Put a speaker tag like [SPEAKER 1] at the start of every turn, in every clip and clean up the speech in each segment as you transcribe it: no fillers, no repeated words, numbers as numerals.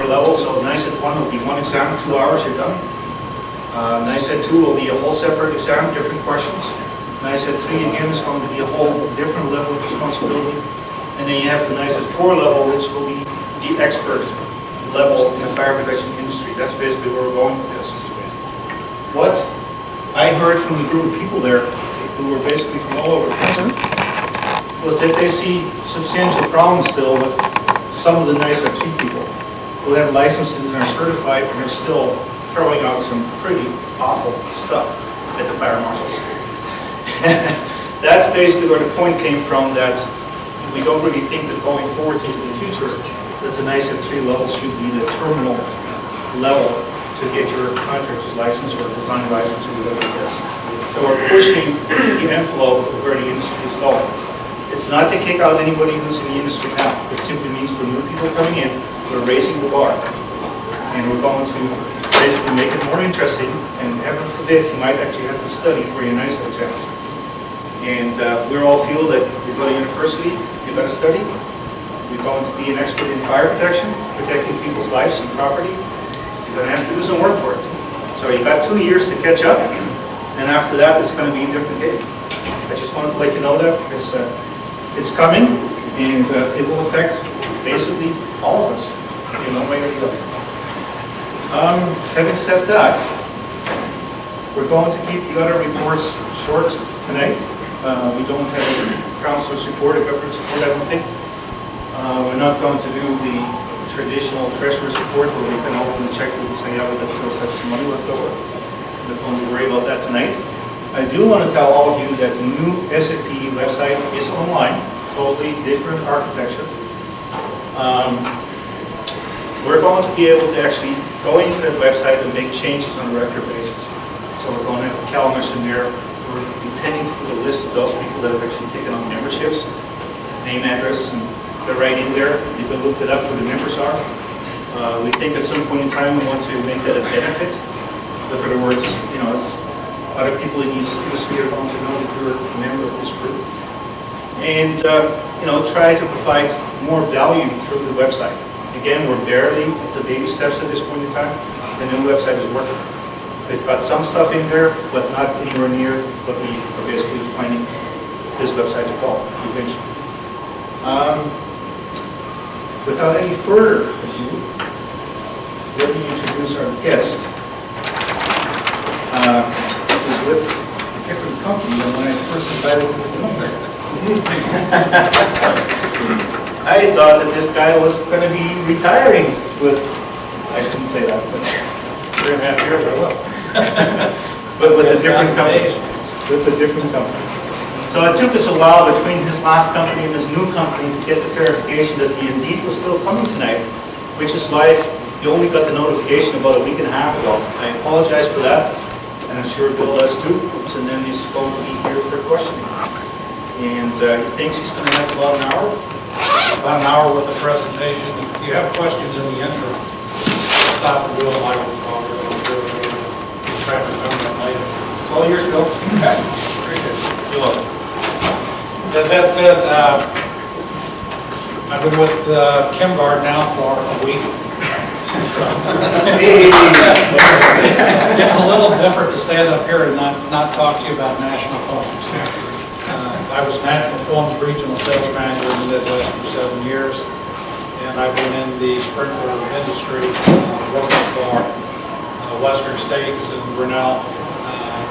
[SPEAKER 1] per level. So NICET 1 will be one exam, 2 hours, you're done. NICET 2 will be a whole separate exam, different questions. NICET 3 again is going to be a whole different level of responsibility. And then you have the NICET 4 level, which will be the expert level in the fire protection industry. That's basically where we're going with this. What I heard from the group of people there, who were basically from all over the country, was that they see substantial problems still with some of the NICET 3 people who have licenses and are certified and are still throwing out some pretty awful stuff at the fire marshals. That's basically where the point came from, that we don't really think that going forward into the future that the NICET 3 level should be the terminal level to get your contractor's license or design license or whatever it is. So we're pushing the envelope of where the industry is going. It's not to kick out anybody who's in the industry now. It simply means for new people coming in, we're raising the bar. And we're going to basically make it more interesting, and heaven forbid, you might actually have to study for your NICET exams. And we all feel that you go to university, you've got to study. You're going to be an expert in fire protection, protecting people's lives and property. You're going to have to do some work for it. So you've got 2 years to catch up, and after that, it's going to be a different game. I just wanted to let you know that because it's coming, and it will affect basically all of us in one way or the other. Having said that, we're going to keep the other reports short tonight. We don't have a counselor's report, a government's report, I don't think. We're not going to do the traditional treasurer's report where we can open the checkbook and say, yeah, but that still has some money left over. We're not going to worry about that tonight. I do want to tell all of you that the new SAP website is online, totally different architecture. We're going to be able to actually go into that website and make changes on a regular basis. So we're going to have calendars in there. We're intending to put a list of those people that have actually taken on memberships, name, address, and they're right in there. You can look it up who the members are. We think at some point in time we want to make that a benefit. In other words, you know, it's other people in the industry are going to know that you're a member of this group. And, you know, try to provide more value through the website. Again, we're barely at the baby steps at this point in time. The new website is working. We've got some stuff in there, but not anywhere near what we are basically planning this website to call eventually. Without any further ado, let me introduce our guest. Who's with a different company than when I first invited him to come here. I thought that this guy was going to be retiring with, I shouldn't say that, but 3.5 years I will. But with a different company. With a different company. So it took us a while between his last company and his new company to get the verification that the Indeed was still coming tonight, which is why you only got the notification about a week and a half ago. I apologize for that, and I'm sure Bill does too. And then he's going to be here for questioning. And he thinks he's going to have about an hour.
[SPEAKER 2] About an hour with the presentation. If you have questions in the interim, stop and do it like we're try to remember that later.
[SPEAKER 1] It's all yours, Bill.
[SPEAKER 2] Okay. Appreciate it. You're welcome. As Ed said, I've been with Kimgard now for a week. It's a little different to stand up here and not talk to you about national foams. I was National Foam's regional sales manager in the Midwest for 7 years, and I've been in the sprinkler industry working for Western States and Grinnell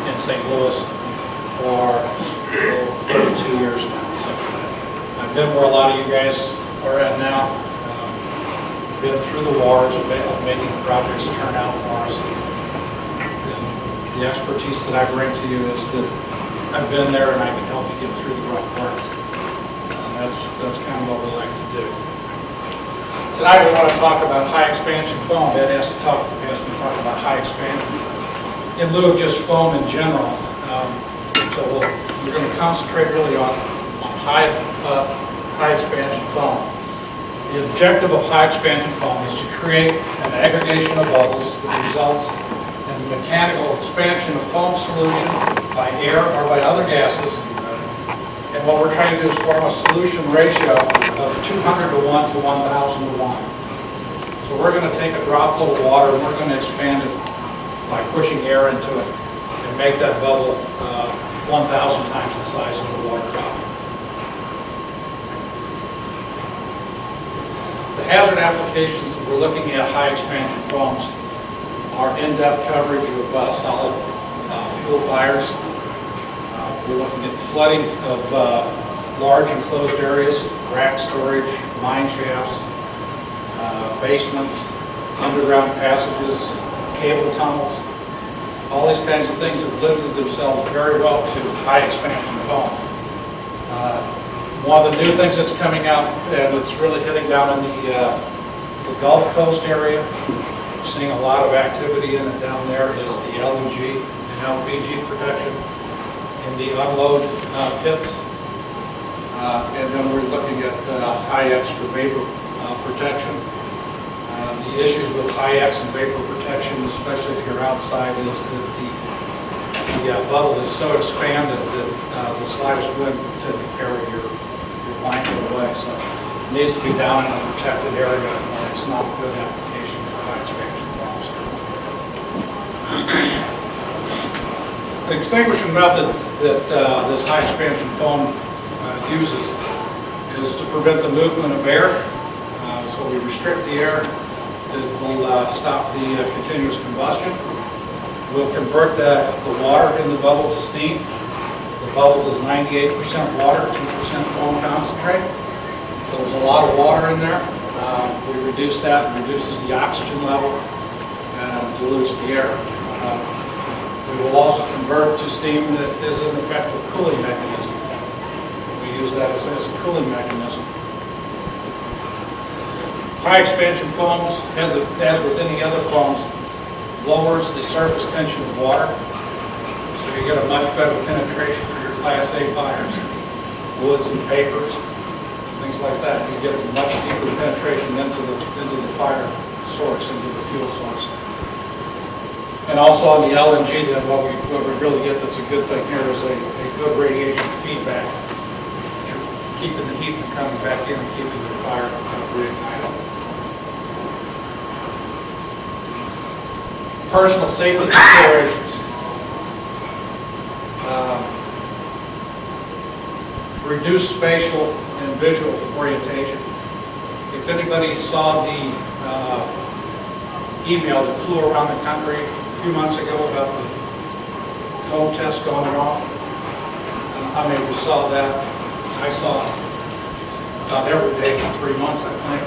[SPEAKER 2] in St. Louis for 32 years now. So I've been where a lot of you guys are at now. Been through the wars of making projects turn out for us. And the expertise that I bring to you is that I've been there and I can help you get through the rough parts. That's kind of what we like to do. Tonight we want to talk about high expansion foam. Ed asked to talk about high expansion in lieu of just foam in general. So we're going to concentrate really on high expansion foam. The objective of high expansion foam is to create an aggregation of bubbles that results in the mechanical expansion of foam solution by air or by other gases. And what we're trying to do is form a solution ratio of 200 to 1 to 1,000 to 1. So we're going to take a droplet of water and we're going to expand it by pushing air into it and make that bubble 1,000 times the size of the water drop. The hazard applications that we're looking at high expansion foams are in-depth coverage of solid fuel fires. We're looking at flooding of large enclosed areas, rack storage, mine shafts, basements, underground passages, cable tunnels, all these kinds of things have lended themselves very well to high expansion foam. One of the new things that's coming out and it's really hitting down in the Gulf Coast area, we're seeing a lot of activity in it down there, is the LNG and LPG protection in the unload pits. And then we're looking at high X for vapor protection. The issues with high X and vapor protection, especially if you're outside, is that the bubble is so expanded that the slightest wind tends to carry your blanket away. So it needs to be down in a protected area, or it's not a good application for high expansion foams. The extinguishing method that this high expansion foam uses is to prevent the movement of air. So we restrict the air that will stop the continuous combustion. We'll convert the water in the bubble to steam. The bubble is 98% water, 2% foam concentrate. So there's a lot of water in there. We reduce that, it reduces the oxygen level and dilutes the air. We will also convert to steam that is an effective cooling mechanism. We use that as a cooling mechanism. High expansion foams, as with any other foams, lowers the surface tension of water. So you get a much better penetration for your Class A fires, woods and papers, things like that. You get a much deeper penetration into the fire source, into the fuel source. And also on the LNG, then what we really get that's a good thing here is a good radiation feedback. You're keeping the heat from coming back in and keeping the fire from reigniting. Personal safety considerations. Reduce spatial and visual orientation. If anybody saw the email that flew around the country a few months ago about the foam test going wrong, how many of you saw that? I saw it about every day for 3 months, I think.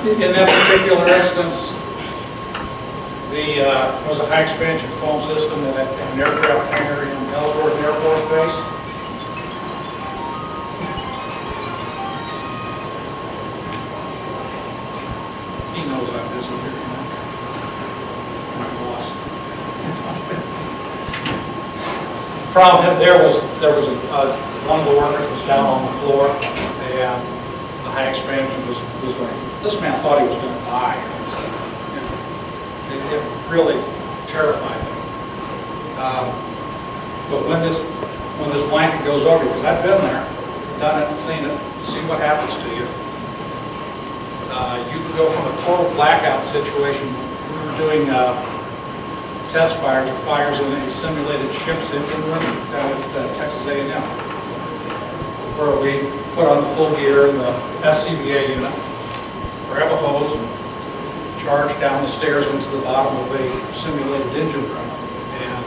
[SPEAKER 2] In that particular instance, there was a high expansion foam system in an aircraft hangar in Ellsworth Air Force Base. He knows I'm busy here, you know. My boss. The problem there was one of the workers was down on the floor, and the high expansion was going. This man thought he was going to die. It really terrified him. But when this blanket goes over, because I've been there, done it, seen it, see what happens to you. You can go from a total blackout situation. We were doing test fires or fires in a simulated ship's engine room down at Texas A&M, where we put on the full gear in the SCBA unit, grab a hose, and charge down the stairs into the bottom of a simulated engine room. And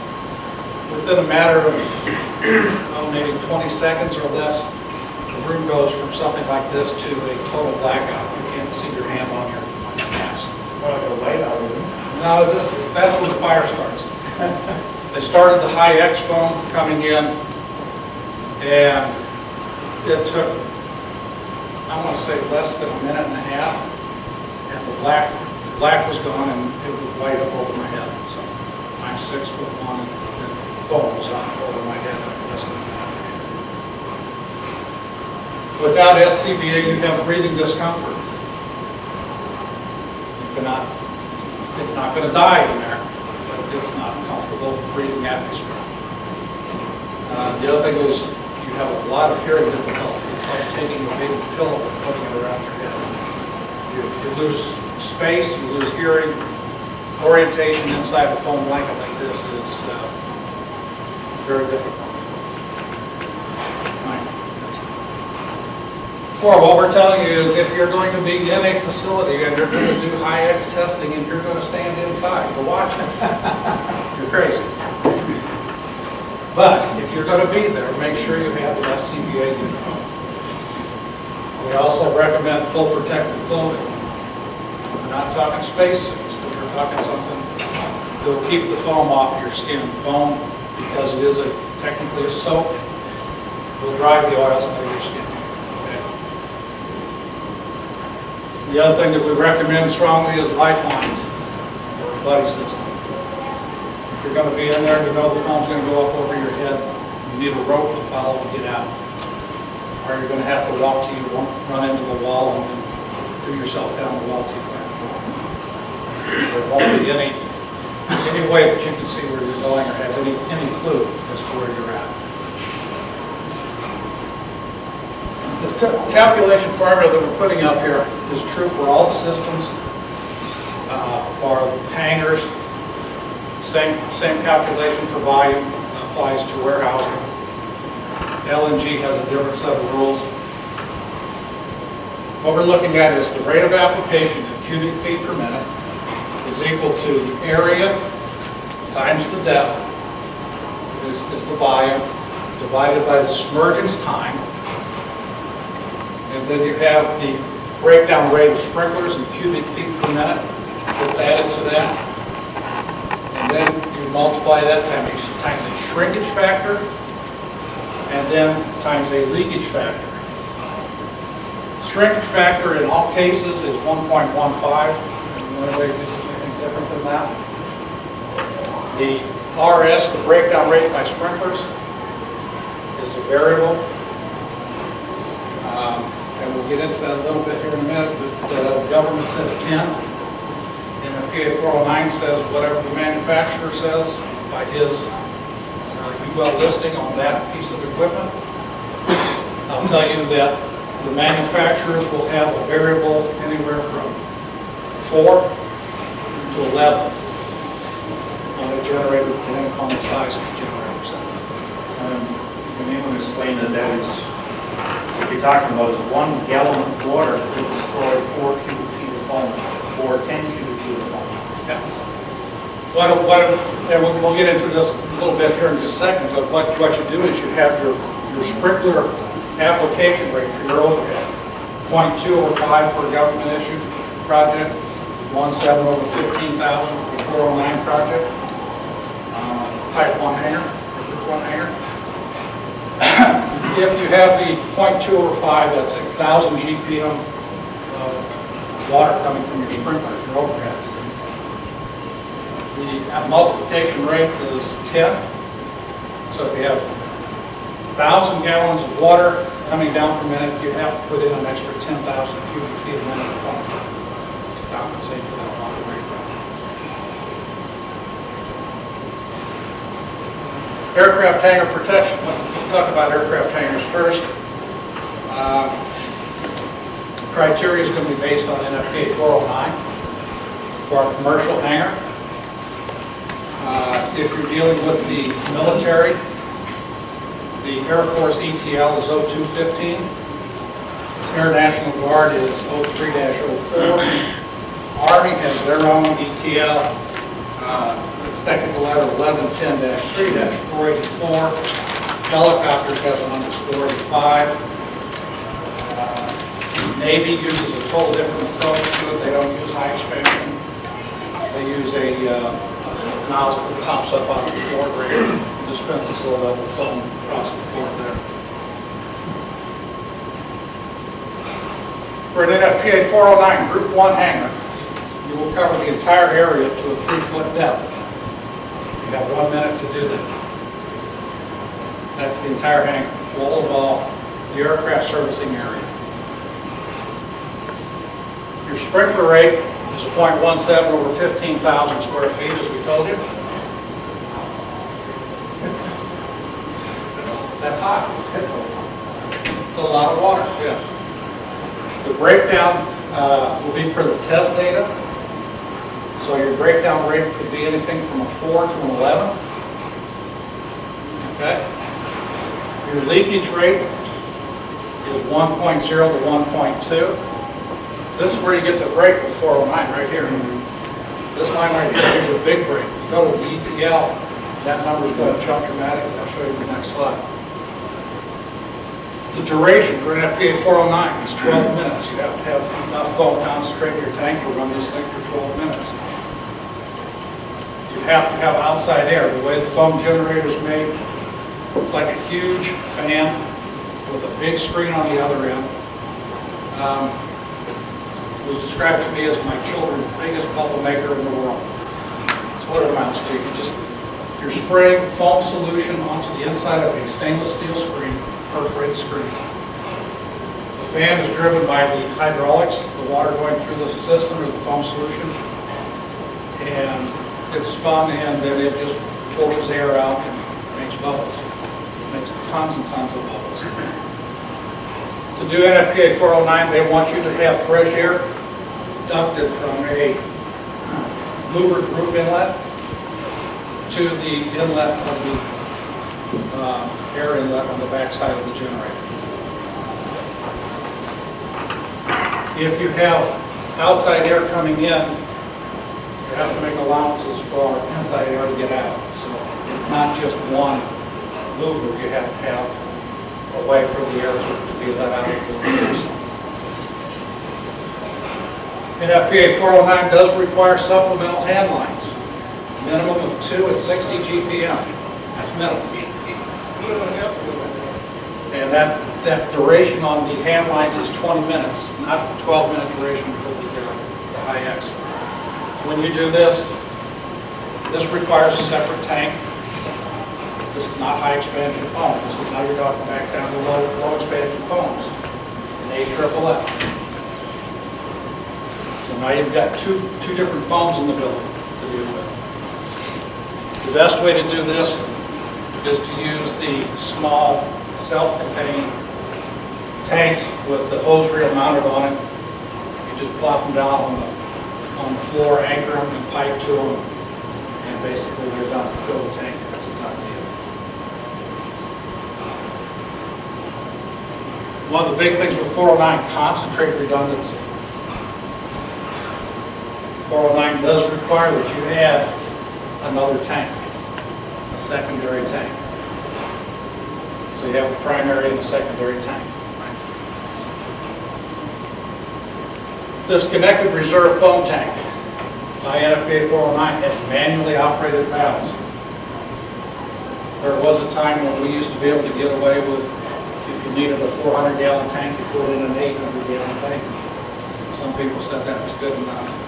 [SPEAKER 2] within a matter of maybe 20 seconds or less, the room goes from something like this to a total blackout. You can't see your hand on your mask.
[SPEAKER 1] Well, like a light out, isn't it?
[SPEAKER 2] No, that's when the fire starts. They started the high X foam coming in, and it took, I want to say, less than a minute and a half, and the black was gone, and it was right up over my head. So I'm 6'1", and the foam was up over my head less than a minute. Without SCBA, you have breathing discomfort. You cannot. It's not going to die in there, but it's not comfortable breathing atmosphere. The other thing is you have a lot of hearing difficulty. It's like taking a big pillow and putting it around your head. You lose space, you lose hearing. Orientation inside the foam blanket like this is very difficult. Well, what we're telling you is if you're going to be in a facility and you're going to do high-X testing and you're going to stand inside to watch it, you're crazy. But if you're going to be there, make sure you have the SCBA uniform. We also recommend full protective clothing. We're not talking spacesuits, but we're talking something that will keep the foam off your skin. Foam, because it is technically a soap, will drive the oils out of your skin. The other thing that we recommend strongly is Lifelines, or a buddy system. If you're going to be in there and you know the foam's going to go up over your head, you need a rope to follow to get out. Or you're going to have to walk till you run into the wall and then do yourself down the wall too far. There won't be any way that you can see where you're going or have any clue as to where you're at. This calculation formula that we're putting up here is true for all the systems, for hangars. Same calculation for volume applies to warehousing. LNG has a different set of rules. What we're looking at is the rate of application in cubic feet per minute is equal to the area times the depth is the volume divided by the submergence time. And then you have the breakdown rate of sprinklers in cubic feet per minute that's added to that. And then you multiply that times a shrinkage factor and then times a leakage factor. Shrinkage factor in all cases is 1.15. And one way this is anything different than that. The RS, the breakdown rate by sprinklers, is a variable. And we'll get into that a little bit here in a minute, but the government says 10. And the PA 409 says whatever the manufacturer says by his UL listing on that piece of equipment. I'll tell you that the manufacturers will have a variable anywhere from 4 to 11 on a generator, depending upon the size of the generator.
[SPEAKER 1] Can anyone explain that is, what you're talking about is 1 gallon of water could destroy 4 cubic feet of foam or 10 cubic feet of foam?
[SPEAKER 2] Yeah. And we'll get into this a little bit here in just a second, but what you do is you have your sprinkler application rate for your overhead. 0.2/5 for a government issued project, 1.7/15,000 for a 409 project, type 1 hanger, or 1 hanger. If you have the 0.2/5, that's 1,000 GPM of water coming from your sprinklers, your overheads. The multiplication rate is 10. So if you have 1,000 gallons of water coming down per minute, you have to put in an extra 10,000 cubic feet a minute of water to compensate for that water rate. Aircraft hangar protection. Let's talk about aircraft hangars first. Criteria is going to be based on NFPA 409 for a commercial hangar. If you're dealing with the military, the Air Force ETL is 0215. Air National Guard is 03-04. Army has their own ETL. It's technical letter 1110-3-484. Helicopters has one that's 485. Navy uses a total different approach to it. They don't use high expansion. They use a nozzle that pops up on the floor grade and dispenses a low level foam across the floor there. For an NFPA 409 Group 1 hangar, you will cover the entire area to a 3-foot depth. You have 1 minute to do that. That's the entire hangar, full of all the aircraft servicing area. Your sprinkler rate is 0.17/15,000 square feet, as we told you. That's high. It's a lot of water, yeah. The breakdown will be for the test data. So your breakdown rate could be anything from a 4 to an 11. Okay? Your leakage rate is 1.0 to 1.2. This is where you get the break with 409 right here. This line right here gives you a big break. You go to the ETL, that number is going to jump dramatically. I'll show you the next slide. The duration for an FPA 409 is 12 minutes. You have to have enough foam concentrate in your tank to run this thing for 12 minutes. You have to have outside air. The way the foam generator is made, it's like a huge fan with a big screen on the other end. It was described to me as my children's biggest bubble maker in the world. That's what it amounts to. You're spraying foam solution onto the inside of a stainless steel screen, perforated screen. The fan is driven by the hydraulics, the water going through the system or the foam solution, and it's spun and then it just forces air out and makes bubbles. It makes tons and tons of bubbles. To do NFPA 409, they want you to have fresh air ducted from a louvered roof inlet to the inlet of the air inlet on the back side of the generator. If you have outside air coming in, you have to make allowances for inside air to get out. So it's not just one louver, you have to have a way for the air to be let out of the louver. NFPA 409 does require supplemental hand lines. Minimum of 2 at 60 GPM. That's minimum. And that duration on the hand lines is 20 minutes, not 12-minute duration for the high X. When you do this, this requires a separate tank. This is not high expansion foam. This is now you're talking back down to low expansion foams, an AFFF. So now you've got two different foams in the building to deal with. The best way to do this is to use the small self-contained tanks with the hose reel mounted on it. You just plop them down on the floor, anchor them, and pipe to them, and basically they're done to fill the tank. That's a done deal. One of the big things with 409, concentrate redundancy. 409 does require that you add another tank, a secondary tank. So you have a primary and a secondary tank. This connected reserve foam tank by NFPA 409 has manually operated valves. There was a time when we used to be able to get away with, if you needed a 400-gallon tank, you put in an 800-gallon tank. Some people said that was good enough.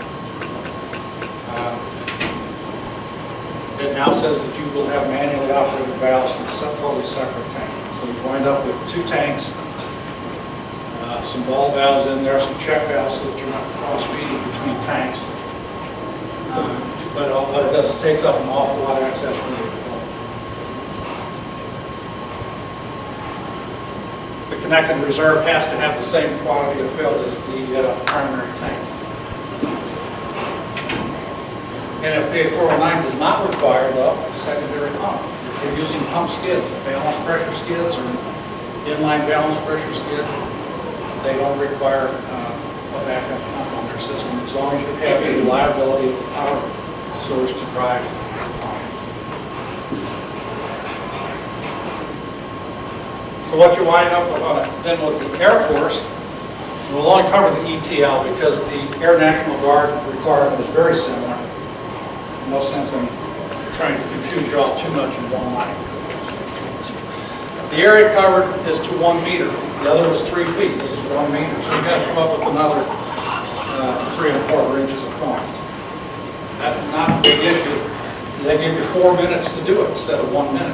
[SPEAKER 2] It now says that you will have manually operated valves in a totally separate tank. So you wind up with 2 tanks, some ball valves in there, some check valves so that you're not cross-feeding between tanks. But what it does is take up an awful lot of excess fluid. The connected reserve has to have the same quantity of fill as the primary tank. NFPA 409 does not require, though, a secondary pump. If you're using pump skids, balance pressure skids, or inline balance pressure skid, they don't require a backup pump on their system, as long as you have the reliability of the power source to drive the pump. So what you wind up with then with the Air Force, we'll only cover the ETL because the Air National Guard requirement is very similar. No sense in trying to confuse you all too much in one line. The area covered is to 1 meter. The other was 3 feet. This is 1 meter. So you've got to come up with another 3 1/4 inches of foam. That's not a big issue. They give you 4 minutes to do it instead of 1 minute.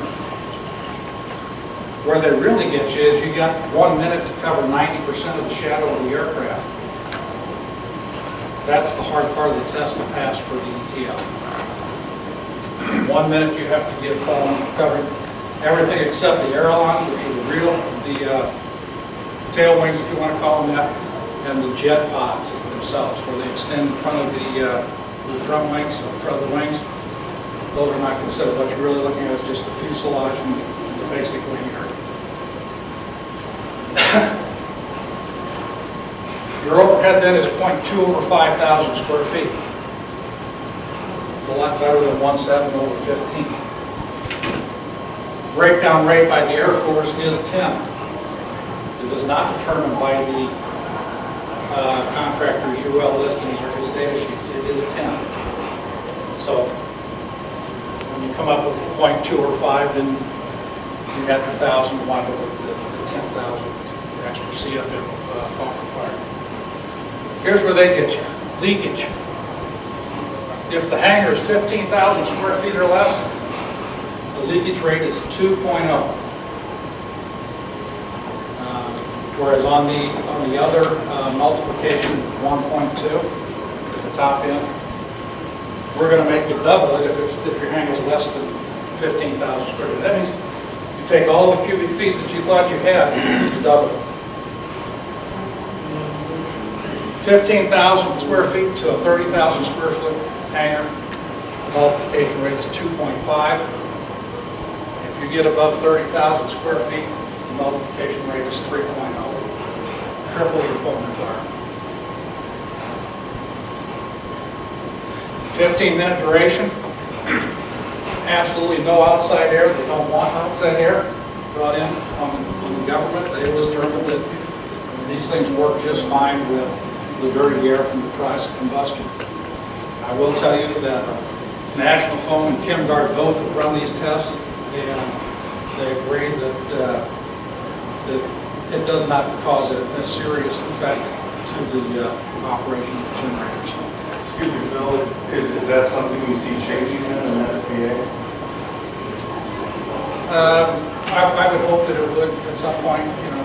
[SPEAKER 2] Where they really get you is you got 1 minute to cover 90% of the shadow of the aircraft. That's the hard part of the test to pass for the ETL. 1 minute you have to get foam covering everything except the ailerons, which are the tail wings, if you want to call them that, and the jet pods themselves, where they extend in front of the front wings, or front of the wings. Those are not considered. What you're really looking at is just the fuselage and the basic wing area. Your overhead then is 0.2 over 5,000 square feet. It's a lot better than 1.7 over 15. Breakdown rate by the Air Force is 10. It is not determined by the contractor's UL listings or his data sheets. It is 10. So when you come up with 0.2 or 5, then you got your 1,000 divided with the 10,000 extra CFM foam required. Here's where they get you. Leakage. If the hangar is 15,000 square feet or less, the leakage rate is 2.0. Whereas on the other multiplication, 1.2 at the top end, we're going to make you double it if your hangar is less than 15,000 square feet. That means you take all the cubic feet that you thought you had, you double it. 15,000 square feet to a 30,000 square foot hangar, the multiplication rate is 2.5. If you get above 30,000 square feet, the multiplication rate is 3.0. Triple your foam requirement. 15-minute duration. Absolutely no outside air. They don't want outside air brought in on the government. They was determined that these things work just fine with the dirty air from the process of combustion. I will tell you that National Foam and ChemGuard both have run these tests, and they agree that it does not cause a serious effect to the operation of the generators.
[SPEAKER 3] Excuse me, Bill, is that something you see changing in FPA?
[SPEAKER 2] I would hope that it would at some point. You know,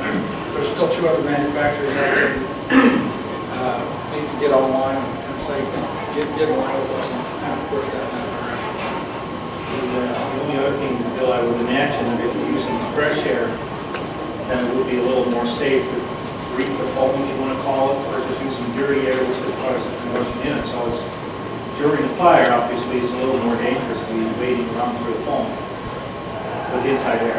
[SPEAKER 2] there's still 2 other manufacturers out there that need to get online and say, you know, get in line with us and kind of push that in that direction.
[SPEAKER 1] The only other thing, Bill, I would imagine that if you're using fresh air, then it would be a little more safe to breathe the foam, if you want to call it, versus using dirty air, which requires a combustion in it. So it's, during the fire, obviously, it's a little more dangerous to be wading around through the foam with inside air.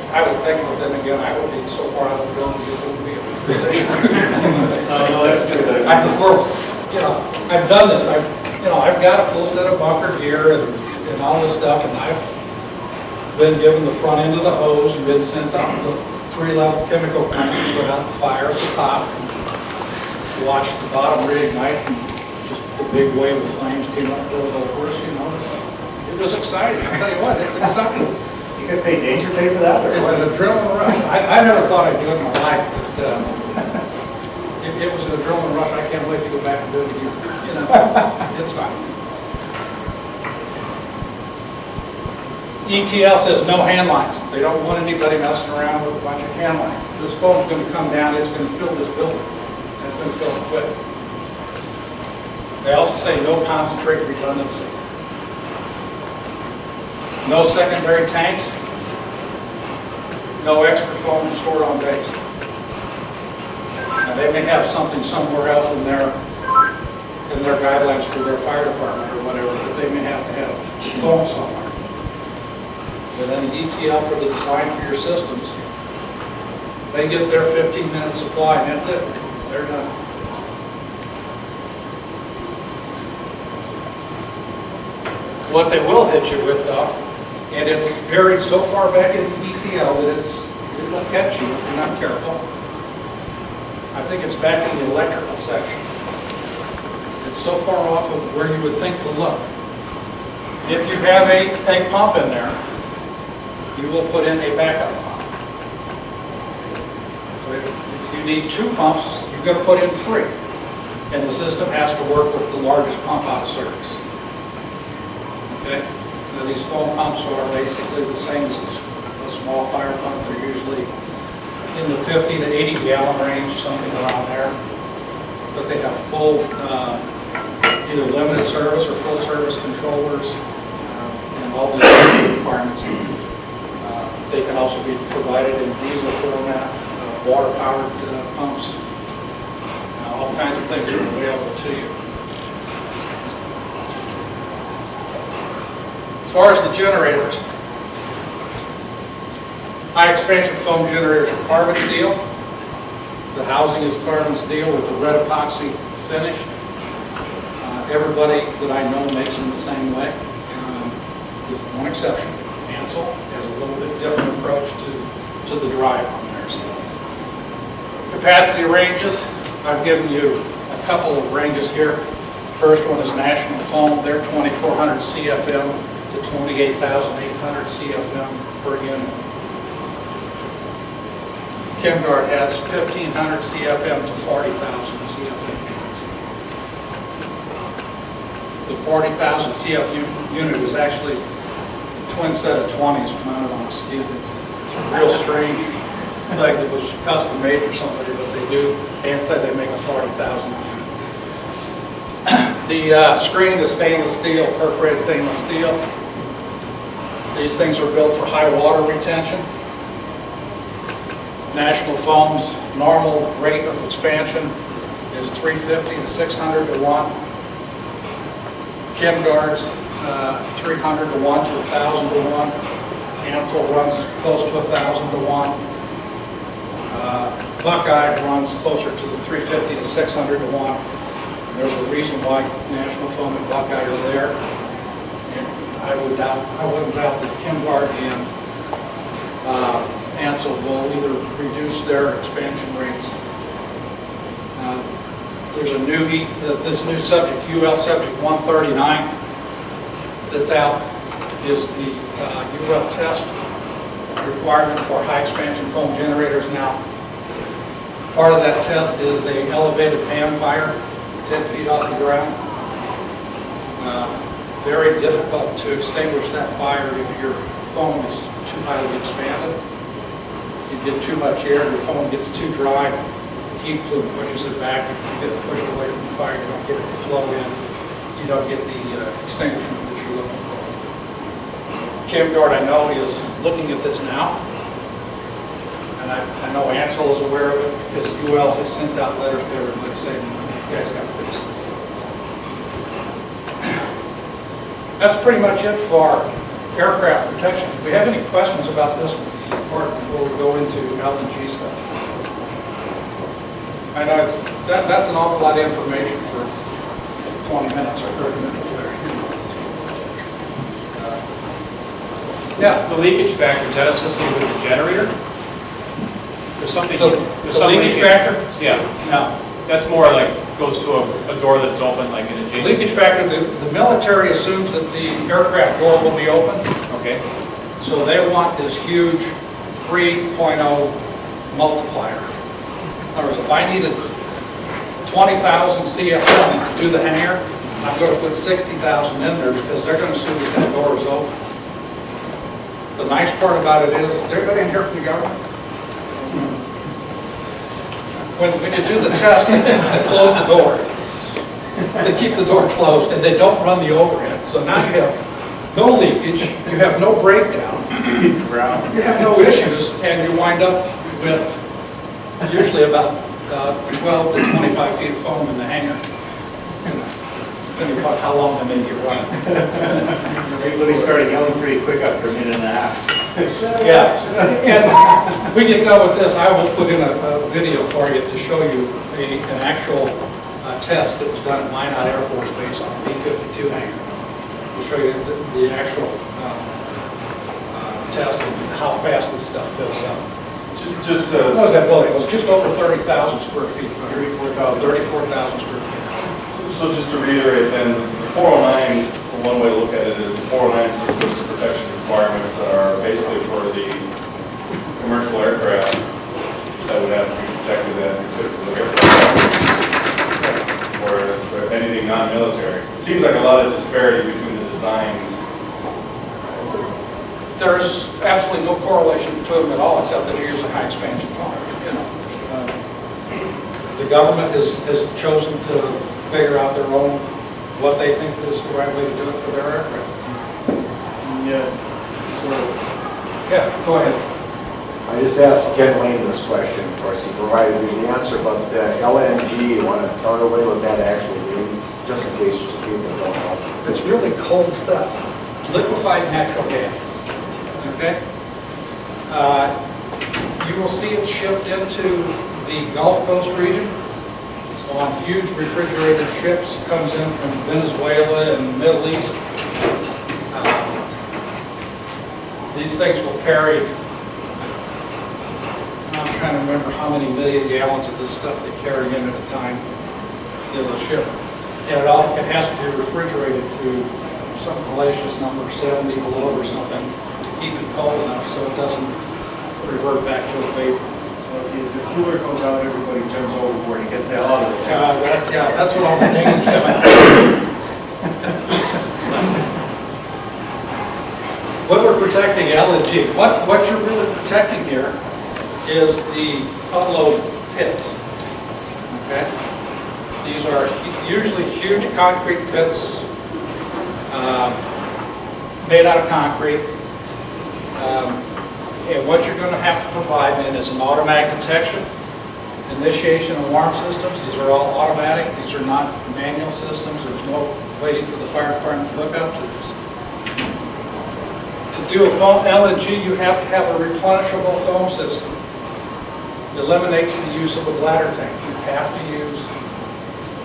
[SPEAKER 2] I would think, but then again, I would be so far out of the building, it wouldn't be a position.
[SPEAKER 1] No, that's good.
[SPEAKER 2] I prefer, you know, I've done this. I've got a full set of bunker gear and all this stuff, and I've been given the front end of the hose and been sent out to the 3-level chemical plant to put out the fire at the top, and watch the bottom reignite, and just a big wave of flames came up over us, you know. It was exciting. I tell you what, it's exciting.
[SPEAKER 1] You get paid danger pay for that? Or
[SPEAKER 2] It's an adrenaline rush. I never thought I'd do it in my life, but it was an adrenaline rush. I can't wait to go back and do it again. You know, it's fine. ETL says no hand lines. They don't want anybody messing around with a bunch of hand lines. This foam's going to come down. It's going to fill this building. And it's going to fill it quick. They also say no concentrate redundancy. No secondary tanks, no extra foam stored on base. Now, they may have something somewhere else in their guidelines for their fire department or whatever, but they may have to have foam somewhere. But then the ETL for the design for your systems, they get their 15-minute supply and that's it. They're done. What they will hit you with, though, and it's buried so far back in the ETL that it'll catch you if you're not careful. I think it's back in the electrical section. It's so far off of where you would think to look. If you have a pump in there, you will put in a backup pump. So if you need 2 pumps, you're going to put in 3. And the system has to work with the largest pump out of service. Okay? Now, these foam pumps are basically the same as a small fire pump. They're usually in the 50 to 80 gallon range, something around there. But they have full, either limited service or full service controllers and all the requirements. They can also be provided in diesel format, water-powered pumps. all kinds of things are available to you. As far as the generators, high expansion foam generators are carbon steel. The housing is carbon steel with the red epoxy finish. Everybody that I know makes them the same way, with one exception. Ansel has a little bit different approach to the drive on theirs. Capacity ranges, I've given you a couple of ranges here. First one is National Foam, they're 2,400 CFM to 28,800 CFM per unit. ChemGuard has 1,500 CFM to 40,000 CFM units. The 40,000 CF unit is actually a twin set of 20s mounted on a steel. It's a real strange thing that was custom made for somebody, but they do. And said they make a 40,000 unit. The screen is stainless steel, perforated stainless steel. These things are built for high water retention. National Foam's normal rate of expansion is 350 to 600 to 1. ChemGuard's 300 to 1 to 1,000 to 1. Ansel runs close to 1,000 to 1. Buckeye runs closer to the 350 to 600 to 1. And there's a reason why National Foam and Buckeye are there. And I wouldn't doubt that ChemGuard and Ansel will either reduce their expansion rates. There's a new this new subject, UL subject 139, that's out, is the UL test requirement for high expansion foam generators now. Part of that test is a elevated pan fire, 10 feet off the ground. Very difficult to extinguish that fire if your foam is too highly expanded. You get too much air, your foam gets too dry, heat plume pushes it back, you get pushed away from the fire, you don't get it to flow in, you don't get the extinguishment that you're looking for. ChemGuard, I know, is looking at this now, and I know Ansel is aware of it because UL has sent out letters to everybody saying, you guys got to fix this. That's pretty much it for aircraft protection. Do we have any questions about this part before we go into LNG stuff? I know that's an awful lot of information for 20 minutes or 30 minutes there. Yeah.
[SPEAKER 4] The leakage factor, is that associated with the generator? There's something.
[SPEAKER 2] The leakage factor?
[SPEAKER 4] Yeah.
[SPEAKER 2] No.
[SPEAKER 4] That's more like goes to a door that's open, like an adjacent.
[SPEAKER 2] Leakage factor, the military assumes that the aircraft door will be open.
[SPEAKER 4] Okay.
[SPEAKER 2] So they want this huge 3.0 multiplier. In other words, if I needed 20,000 CFM to do the hangar, I'm going to put 60,000 in there because they're going to assume that that door is open. The nice part about it is, is everybody in here from the government? When you do the test, they close the door. They keep the door closed and they don't run the overhead. So now you have no leakage, you have no breakdown, you have no issues, and you wind up with usually about 12 to 25 feet of foam in the hangar. Depending upon how long they make you run.
[SPEAKER 1] Everybody started yelling pretty quick after a minute and a half.
[SPEAKER 2] Yeah, and we get done with this, I will put in a video for you to show you an actual test that was done at Minot Air Force Base on the B-52 hangar. We'll show you the actual test and how fast this stuff fills up. What was that building? It was just over 30,000 square feet. 34,000 square feet.
[SPEAKER 3] So just to reiterate then, the 409, one way to look at it is the 409 systems protection requirements are basically for the commercial aircraft that would have to be protected at particular aircraft. Whereas for anything non-military, it seems like a lot of disparity between the designs.
[SPEAKER 2] There's absolutely no correlation between them at all, except that you're using high expansion foam. You know, the government has chosen to figure out their own, what they think is the right way to do it for their aircraft.
[SPEAKER 1] Yeah.
[SPEAKER 2] Yeah, go ahead.
[SPEAKER 5] I just asked Ken Lane this question, of course, he provided me the answer, but LNG, you want to tell everybody what that actually means, just in case people don't know.
[SPEAKER 2] It's really cold stuff, liquefied natural gas, okay? You will see it shipped into the Gulf Coast region. So on huge refrigerated ships, comes in from Venezuela and the Middle East. These things will carry, I'm trying to remember how many million gallons of this stuff they carry in at a time in the ship. And it has to be refrigerated to some hellacious number, 70 below or something, to keep it cold enough so it doesn't revert back to a vapor.
[SPEAKER 1] So if the cooler goes out, everybody jumps overboard and gets the hell out of it.
[SPEAKER 2] That's what all the names come out. When we're protecting LNG, what you're really protecting here is the unload pits. Okay? These are usually huge concrete pits made out of concrete. And what you're going to have to provide then is an automatic detection, initiation and alarm systems. These are all automatic. These are not manual systems. There's no waiting for the fire department to hook up to this. To do a foam LNG, you have to have a replenishable foam system. It eliminates the use of a bladder tank. You have to use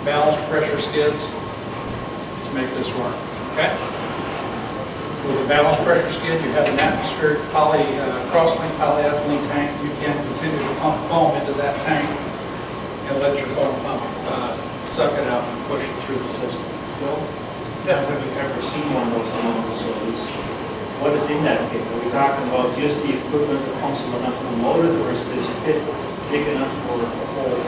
[SPEAKER 2] balanced pressure skids to make this work. Okay? With a balanced pressure skid, you have an atmospheric cross-linked polyethylene tank. You can continue to pump foam into that tank and let your foam pump suck it out and push it through the system.
[SPEAKER 1] Well, have you ever seen one of those along facilities? What is in that pit? Are we talking about just the equipment that pumps it enough to load it, or is this pit big enough for a whole?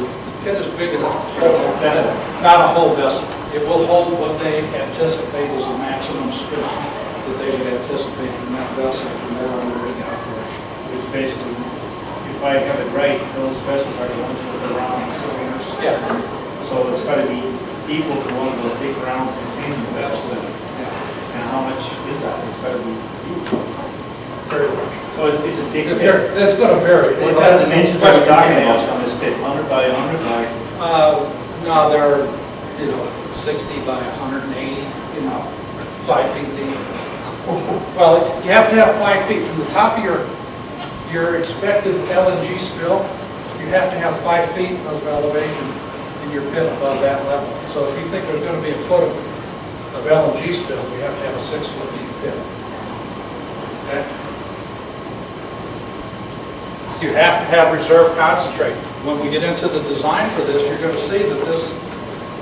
[SPEAKER 2] The pit is big enough to hold a vessel, not a whole vessel. It will hold what they anticipate is the maximum spill that they would anticipate from that vessel from their underwriting operation.
[SPEAKER 1] Which basically, if I have it right, those vessels are the ones with the round cylinders.
[SPEAKER 2] Yes.
[SPEAKER 1] So it's got to be equal to one of those big round container vessels. And how much is that? It's got to be huge.
[SPEAKER 2] Very much.
[SPEAKER 1] So it's a big pit.
[SPEAKER 2] It's going to vary.
[SPEAKER 1] What kinds of inches are we talking about on this pit? 100 by 100 by?
[SPEAKER 2] No, they're 60 by 180, 5 feet deep. Well, you have to have 5 feet from the top of your expected LNG spill. You have to have 5 feet of elevation in your pit above that level. So if you think there's going to be a foot of LNG spill, you have to have a 6 foot deep pit. Okay? You have to have reserve concentrate. When we get into the design for this, you're going to see that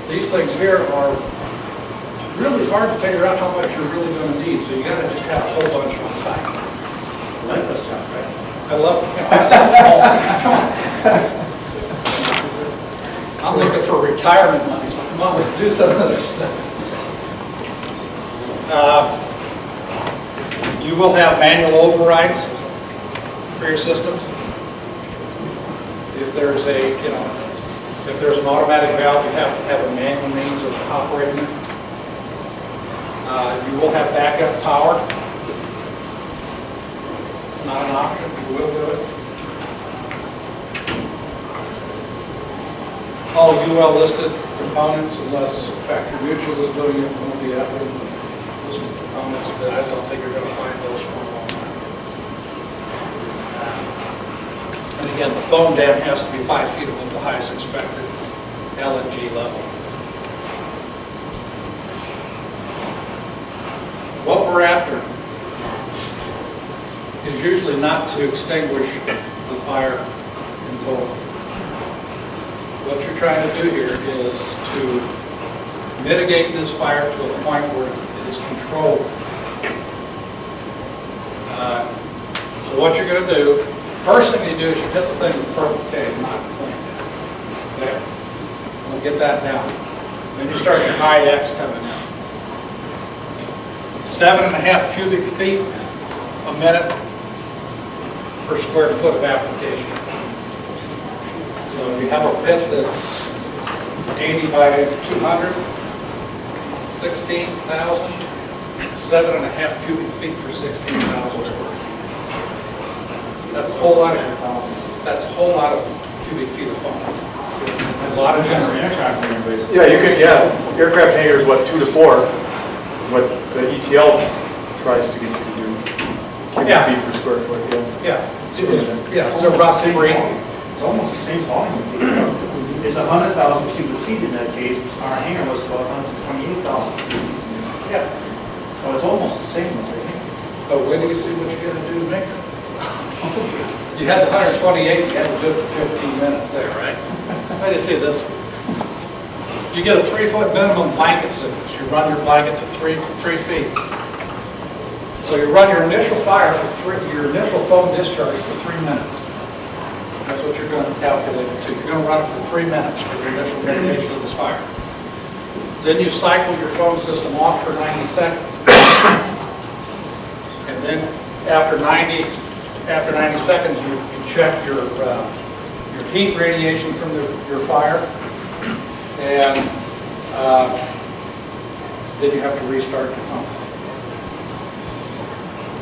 [SPEAKER 2] these things here are really hard to figure out how much you're really going to need. So you got to just have a whole bunch on site.
[SPEAKER 1] Like this job, right?
[SPEAKER 2] I love it. I'm looking for retirement money. So come on, let's do some of this stuff. You will have manual overrides for your systems. If there's if there's an automatic valve, you have to have a manual means of operating it. You will have backup power. It's not an option, you will do it. All UL listed components, unless Factory Mutual is doing it, will be Apple listed components, but I don't think you're going to find those for a long time. And again, the foam dam has to be 5 feet above the highest expected LNG level. What we're after is usually not to extinguish the fire in total. What you're trying to do here is to mitigate this fire to a point where it is controlled. So what you're going to do, first thing you do is you hit the thing with purple K, not clean. Okay? We'll get that down. Then you start your high X coming in. 7.5 cubic feet a minute per square foot of application. So if you have a pit that's 80 by 200, 16,000, 7.5 cubic feet for 16,000 square feet. That's a whole lot of cubic feet of foam. That's a lot of generators.
[SPEAKER 6] Yeah, you can, yeah, aircraft hangar is what, 2 to 4, what the ETL tries to get you to do. Cubic
[SPEAKER 2] Yeah.
[SPEAKER 6] feet per square foot, yeah.
[SPEAKER 2] Yeah, so about 3.
[SPEAKER 1] It's almost the same volume. It's 100,000 cubic feet in that case, our hangar was about 128,000.
[SPEAKER 2] Yeah.
[SPEAKER 1] So it's almost the same as the hangar.
[SPEAKER 2] But when do you see what you're gonna do to make it? You had the 128, you had to do it for 15 minutes there, right? How do you see this? You get a 3-foot minimum blanket thickness. You run your blanket to 3 feet. So you run your initial fire for your initial foam discharge for 3 minutes. That's what you're going to calculate it to. You're going to run it for 3 minutes for your initial mitigation of this fire. Then you cycle your foam system off for 90 seconds. And then after 90 seconds, you check your heat radiation from your fire, and then you have to restart your pump.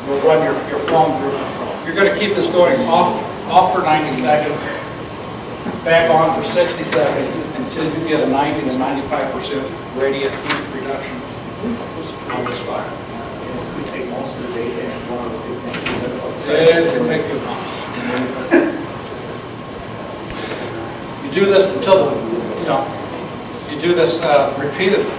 [SPEAKER 2] You'll run your foam through. You're going to keep this going off for 90 seconds, back on for 60 seconds, until you get a 90 to 95% radiant heat reduction on this fire.
[SPEAKER 1] We take most of the data and one of the big things.
[SPEAKER 2] It can take 2 months. You do this until, you do this repeatedly,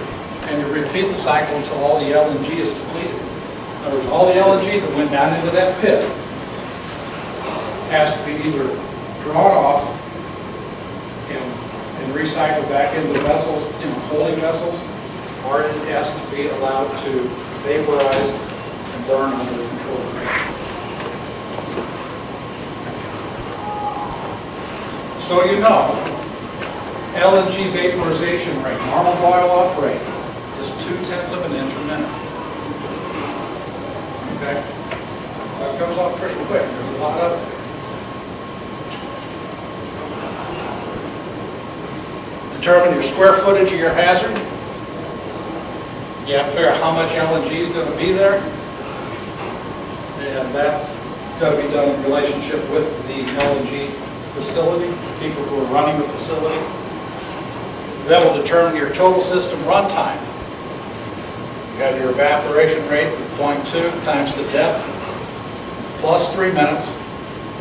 [SPEAKER 2] and you repeat the cycle until all the LNG is depleted. In other words, all the LNG that went down into that pit has to be either drawn off and recycled back into vessels, holding vessels, or it has to be allowed to vaporize and burn under the controlled rate. So LNG vaporization rate, normal boil-off rate, is 0.2 of an inch a minute. Okay? So it goes off pretty quick. There's a lot of it. Determine your square footage of your hazard. You have to figure out how much LNG is going to be there. And that's going to be done in relationship with the LNG facility, people who are running the facility. That will determine your total system runtime. You have your evaporation rate of 0.2 times the depth plus 3 minutes,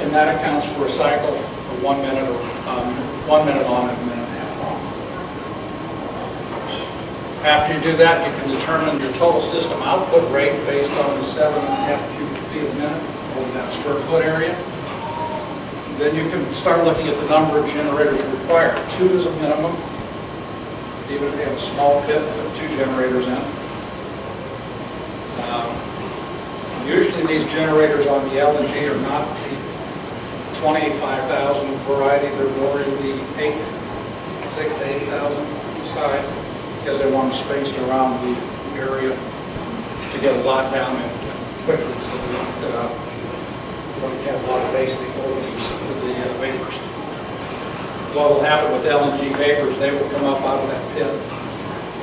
[SPEAKER 2] and that accounts for a cycle of 1 minute or 1 minute on and a minute and a half on. After you do that, you can determine your total system output rate based on the 7.5 cubic feet a minute over that square foot area. Then you can start looking at the number of generators required. 2 is a minimum. Even if you have a small pit, put 2 generators in. Usually these generators on the LNG are not the 25,000 variety. They're more in the 6,000 to 8,000 size, because they want them spaced around the area to get a lot down in quickly, so they don't have a lot of basic overuse with the vapors. What will happen with LNG vapors, they will come up out of that pit,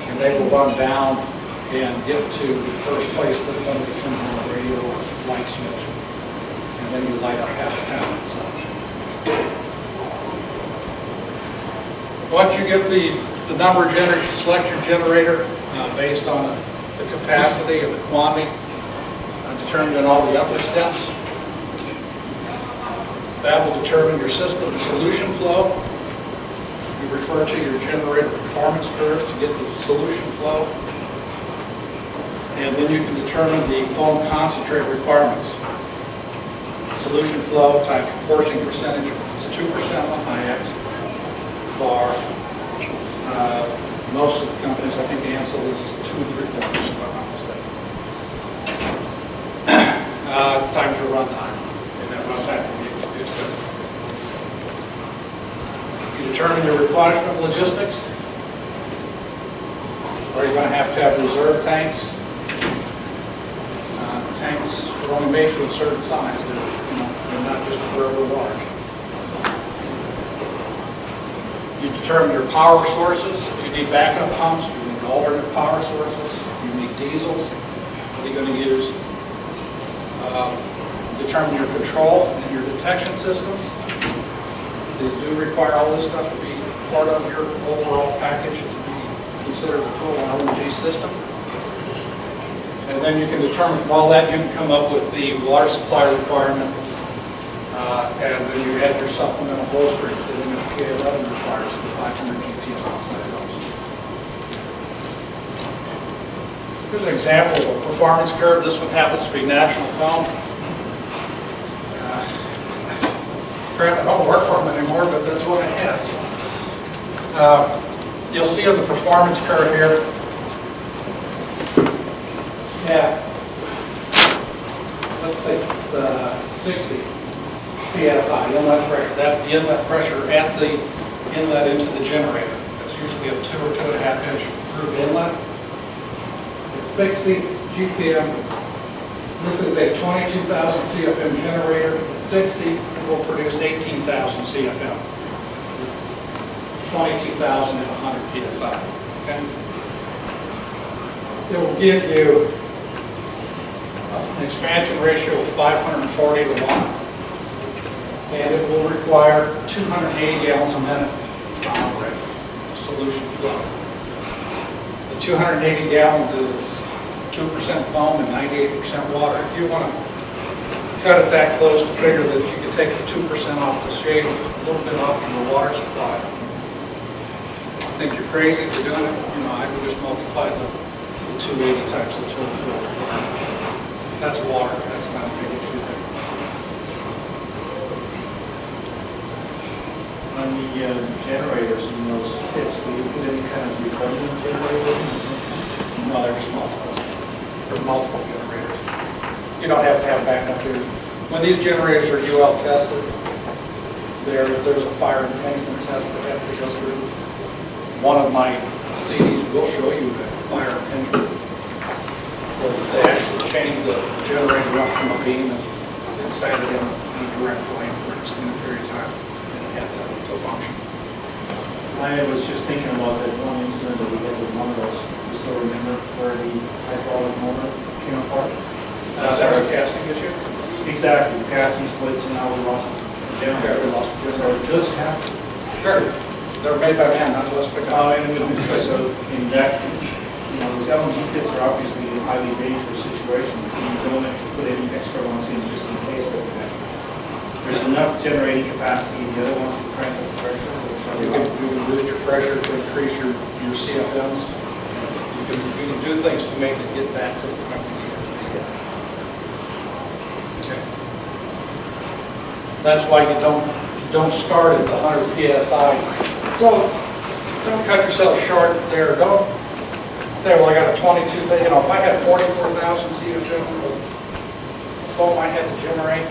[SPEAKER 2] and they will run down and get to the first place that somebody comes on the radio or light switch, and then you light up half the town. Once you get the number of generators, you select your generator based on the capacity and the quantity, determined all the upper steps. That will determine your system solution flow. You refer to your generator performance curves to get the solution flow. And then you can determine the foam concentrate requirements. Solution flow times proportioning percentage is 2% on the high X bar. Most of the companies, I think the answer is 2 3/4, if I'm not mistaken. Times your runtime. And that runtime can be expensive. You determine your replenishment logistics. Are you going to have reserve tanks? Tanks are only made to a certain size. They're not just forever large. You determine your power sources. You need backup pumps. You need alternate power sources. You need diesels. What are you going to use? determine your control and your detection systems. These do require all this stuff to be part of your overall package to be considered a total LNG system. And then you can determine, from all that, you can come up with the water supply requirement, and then you add your supplemental flow streams that NFPA 11 requires, 500 GTM outside those. Here's an example of a performance curve. This one happens to be National Foam. Apparently, I don't work for them anymore, but that's what it has. You'll see on the performance curve here, let's take the 60 PSI, inlet pressure. That's the inlet pressure at the inlet into the generator. That's usually a 2 or 2.5 inch groove inlet. At 60 GPM, this is a 22,000 CFM generator. At 60, it will produce 18,000 CFM. 22,000 at 100 PSI. Okay? It will give you an expansion ratio of 540 to 1, and it will require 280 gallons a minute on solution flow. The 280 gallons is 2% foam and 98% water. If you want to cut it that close to figure that you can take the 2% off to shave a little bit off from the water supply, I think you're crazy for doing it. You know, I would just multiply the 280 times the total flow. That's water. That's not a big issue there.
[SPEAKER 1] On the generators in those pits, do you put any kind of redundant generator in or something?
[SPEAKER 2] No, they're just multiple. They're multiple generators. You don't have to have backup here. When these generators are UL tested, there's a fire management test that has to go through. One of my CDs will show you the fire engine. Where they actually change the generator up from a beam and set it in a direct flame for an extended period of time and have that to function.
[SPEAKER 1] I was just thinking about that one incident that we had with one of those. You still remember where the hydraulic motor came apart?
[SPEAKER 2] That's a casting issue?
[SPEAKER 1] Exactly. Casting splits and now we lost the generator.
[SPEAKER 2] Yeah, we lost the
[SPEAKER 1] So it does happen.
[SPEAKER 2] Sure. They're made by man, not us pick up.
[SPEAKER 1] And so in that, you know, those LNG pits are obviously a highly dangerous situation. You don't have to put any extra ones in just in case of that. There's enough generating capacity in the other ones to crank up the pressure.
[SPEAKER 2] You can boost your pressure to increase your CFMs. You can do things to make it get back to the point you need it to be. Okay. That's why you don't start at the 100 PSI. Don't cut yourself short there. Don't say, well, I got a 22 thing. You know, if I had 44,000 CFM of foam I had to generate,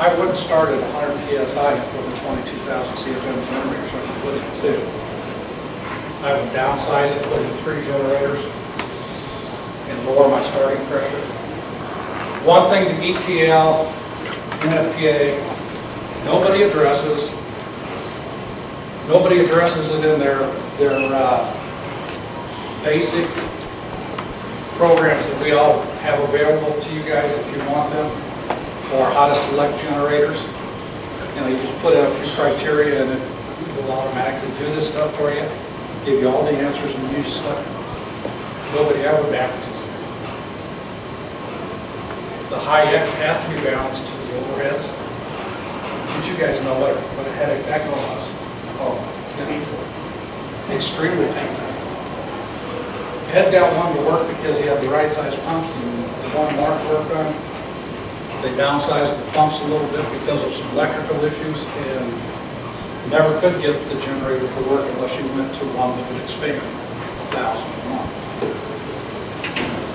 [SPEAKER 2] I wouldn't start at 100 PSI for the 22,000 CFM generator, so I could put in 2. I would downsize it, put in 3 generators, and lower my starting pressure. One thing the ETL, NFPA, nobody addresses it in their basic programs that we all have available to you guys if you want them, or how to select generators. You know, you just put out a few criteria and it will automatically do this stuff for you, give you all the answers and you just select them. Nobody ever balances it. The high X has to be balanced to the overheads. But you guys know what a headache that causes. Oh, painful. Extremely painful. Ed got one to work because he had the right size pumps, and the one Mark worked on, they downsized the pumps a little bit because of some electrical issues, and never could get the generator to work unless you went to one that would expand 1,000 a month.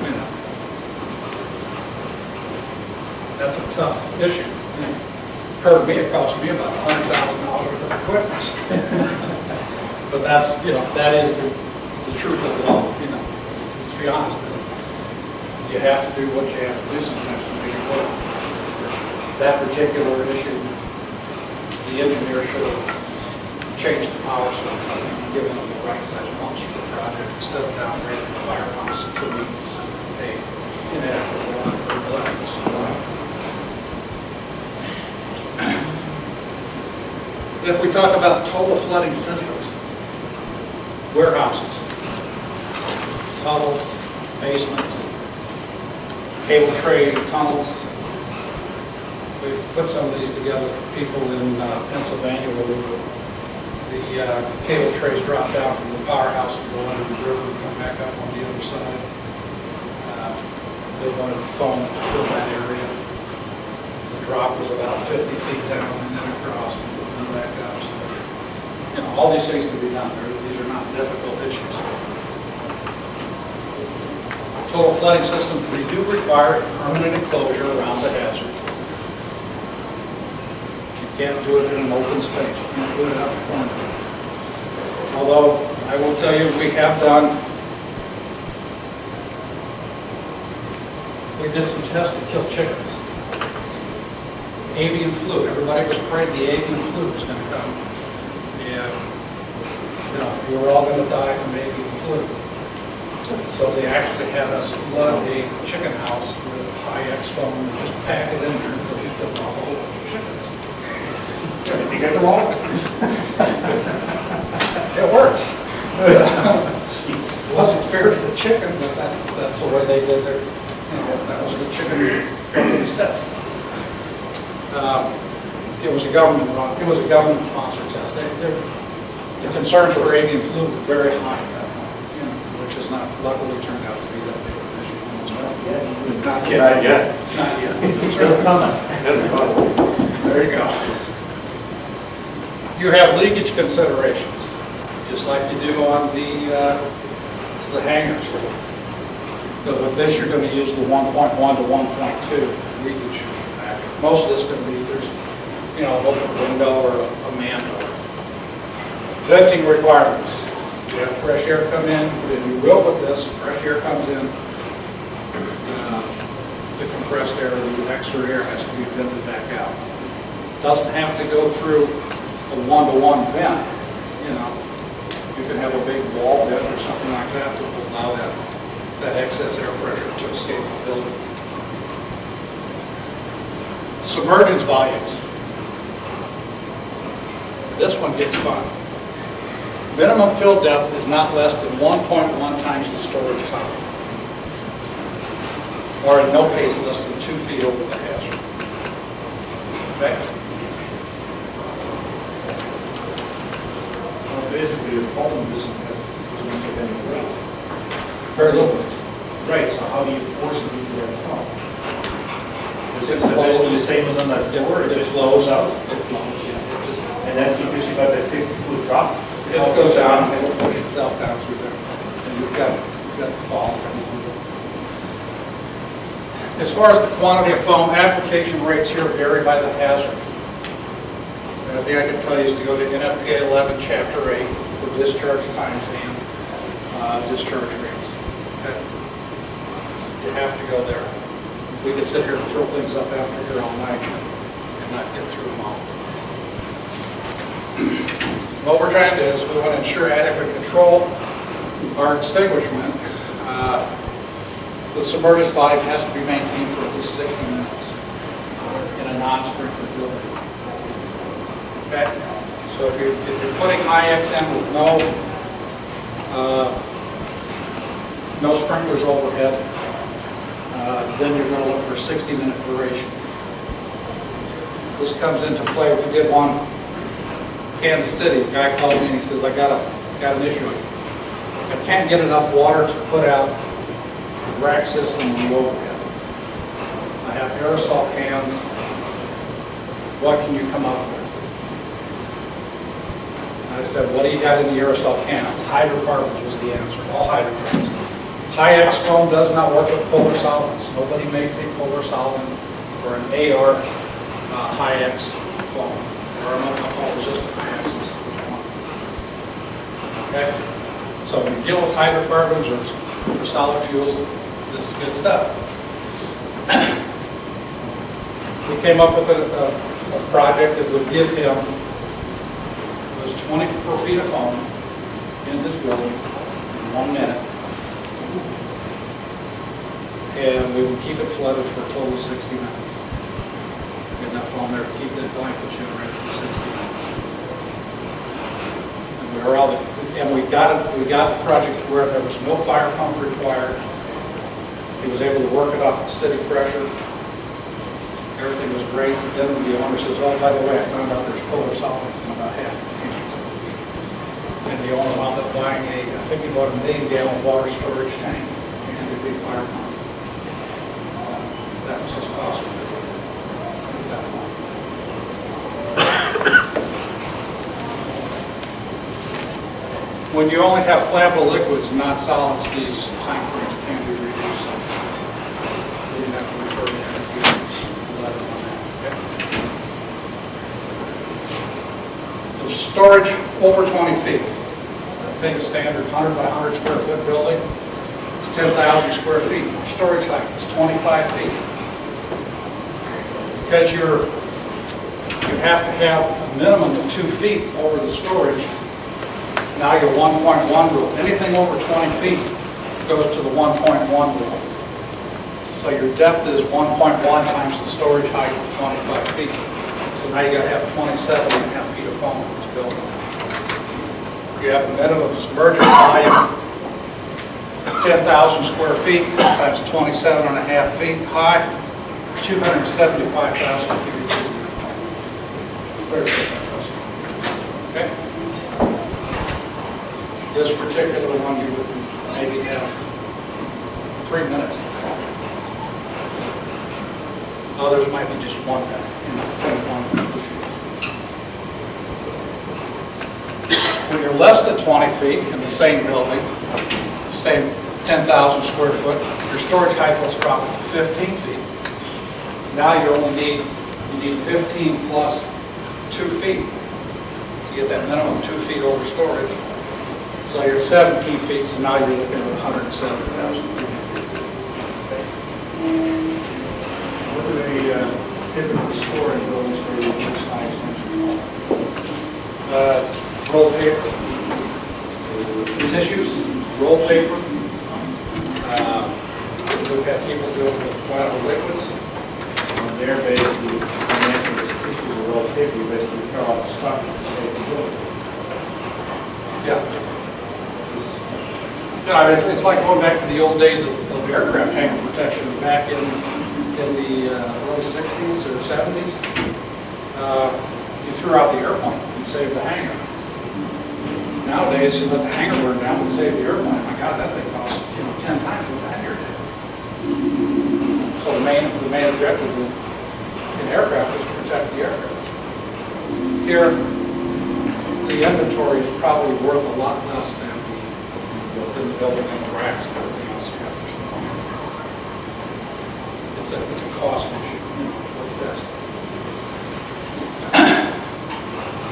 [SPEAKER 2] You know. That's a tough issue. Per me, it cost me about $100,000 worth of equipment. But that's, you know, that is the truth of it all, you know. Let's be honest. You have to do what you have to do sometimes to make it work. That particular issue, the engineer should have changed the power source and given them the right size pumps for the project instead of downgrading the fire pumps to meet a inadequate water supply. If we talk about total flooding systems, warehouses, tunnels, basements, cable tray tunnels. We've put some of these together for people in Pennsylvania where the cable trays drop down from the powerhouse and go under the river and come back up on the other side. They wanted foam to fill that area. The drop was about 50 feet down and then across and then back up. So, you know, all these things can be done. These are not difficult issues. Total flooding systems, we do require a permanent enclosure around the hazard. You can't do it in an open space. You can't do it out in front. Although, I will tell you, we have done, we did some tests to kill chickens. Avian flu. Everybody was afraid the avian flu was going to come. And, you know, we were all going to die from avian flu. So they actually had us flood a chicken house with high-X foam and just pack it in there until you killed all the whole chickens. I think I wrong. It works. It wasn't fair to the chicken, but that's the way they did their, you know, that was the chicken test. It was a government sponsored test. The concerns for avian flu were very high at that point, you know, which has not luckily turned out to be that big of an issue.
[SPEAKER 6] Not yet.
[SPEAKER 2] Not yet.
[SPEAKER 6] It's still coming.
[SPEAKER 2] There you go. You have leakage considerations, just like you do on the hangars. But with this, you're going to use the 1.1 to 1.2 leakage factor. Most of this is going to be, there's, you know, an open window or a man door. Venting requirements. You have fresh air come in, and you will with this, fresh air comes in. The compressed air, the extra air has to be vented back out. Doesn't have to go through a one-to-one vent, you know. You can have a big wall vent or something like that to allow that excess air pressure to escape the building. Submergence volumes. This one gets fun. Minimum fill depth is not less than 1.1 times the storage top, or in no case less than 2 feet over the hazard. Okay?
[SPEAKER 1] Well, basically, the foam doesn't have any weight.
[SPEAKER 2] Very little.
[SPEAKER 1] Right, so how do you force it into that foam? Is it
[SPEAKER 2] It
[SPEAKER 1] basically the same as on that floor? It just flows out?
[SPEAKER 2] It flows, yeah.
[SPEAKER 1] And that's because you got that 50-foot drop?
[SPEAKER 2] It goes down and it'll push itself down through there. And you've got the fall. As far as the quantity of foam, application rates here vary by the hazard. The thing I can tell you is to go to NFPA 11, Chapter 8 for discharge times and discharge rates. Okay? You have to go there. We could sit here and throw things up after here all night and not get through them all. What we're trying to do is we want to ensure adequate control or extinguishment. The submergence volume has to be maintained for at least 60 minutes in a non-sprinkler building. Okay? So if you're putting IXM with no sprinklers overhead, then you're going to look for 60-minute duration. This comes into play. We did one Kansas City. A guy called me and he says, I got an issue. I can't get enough water to put out the rack system and the overhead. I have aerosol cans. What can you come up with? And I said, what do you got in the aerosol cans? Hydrocarbons was the answer, all hydrocarbons. High-X foam does not work with polar solvents. Nobody makes a polar solvent or an AR high-X foam. There are no alcohol-resistant high-X's. Okay? So when you deal with hydrocarbons or solid fuels, this is good stuff. We came up with a project that would give him, it was 24 feet of foam in this building in 1 minute. And we would keep it flooded for a total of 60 minutes. Get enough foam there to keep that blanket generated for 60 minutes. They're all, and we got the project to where there was no fire pump required. He was able to work it off the city pressure. Everything was great. Then the owner says, oh, by the way, I found out there's polar solids in about half the tanks. And the owner wound up buying I think he bought a 1 million gallon water storage tank and a big fire pump. That was his cost. When you only have flammable liquids and not solids, these time frames can be reduced. You have to refer to the letter on that. Okay? The storage over 20 feet. Take a standard 100 by 100 square foot building. It's 10,000 square feet. Storage height is 25 feet. Because you have to have a minimum of 2 feet over the storage. Now your 1.1 rule. Anything over 20 feet goes to the 1.1 rule. So your depth is 1.1 times the storage height of 25 feet. So now you got to have 27.5 feet of foam in this building. You have a minimum submerged volume, 10,000 square feet times 27.5 feet high, 275,000 cubic feet. Very good. Okay? This particular one, you would maybe have 3 minutes. Others might be just 1 minute. When you're less than 20 feet in the same building, same 10,000 square foot, your storage height will drop to 15 feet. Now you only need 15 plus 2 feet to get that minimum 2 feet over storage. So you're at 17 feet, so now you're looking at 170,000 feet.
[SPEAKER 1] What do they typically store in buildings for the first time?
[SPEAKER 2] Roll paper, tissues, roll paper. We've had people do it with flammable liquids.
[SPEAKER 1] And they're basically, mentioning this tissue or roll paper, you basically tear off the stuff to save the building.
[SPEAKER 2] Yeah. Yeah, it's like going back to the old days of aircraft hangar protection back in the early 60s or 70s. You threw out the airplane and saved the hangar. Nowadays, you let the hangar burn down and save the airplane. My God, that thing costs 10 times what the hangar did. So the main objective in aircraft is to protect the aircraft. Here, the inventory is probably worth a lot less than the building and the racks and everything else you have to store. It's a cost issue.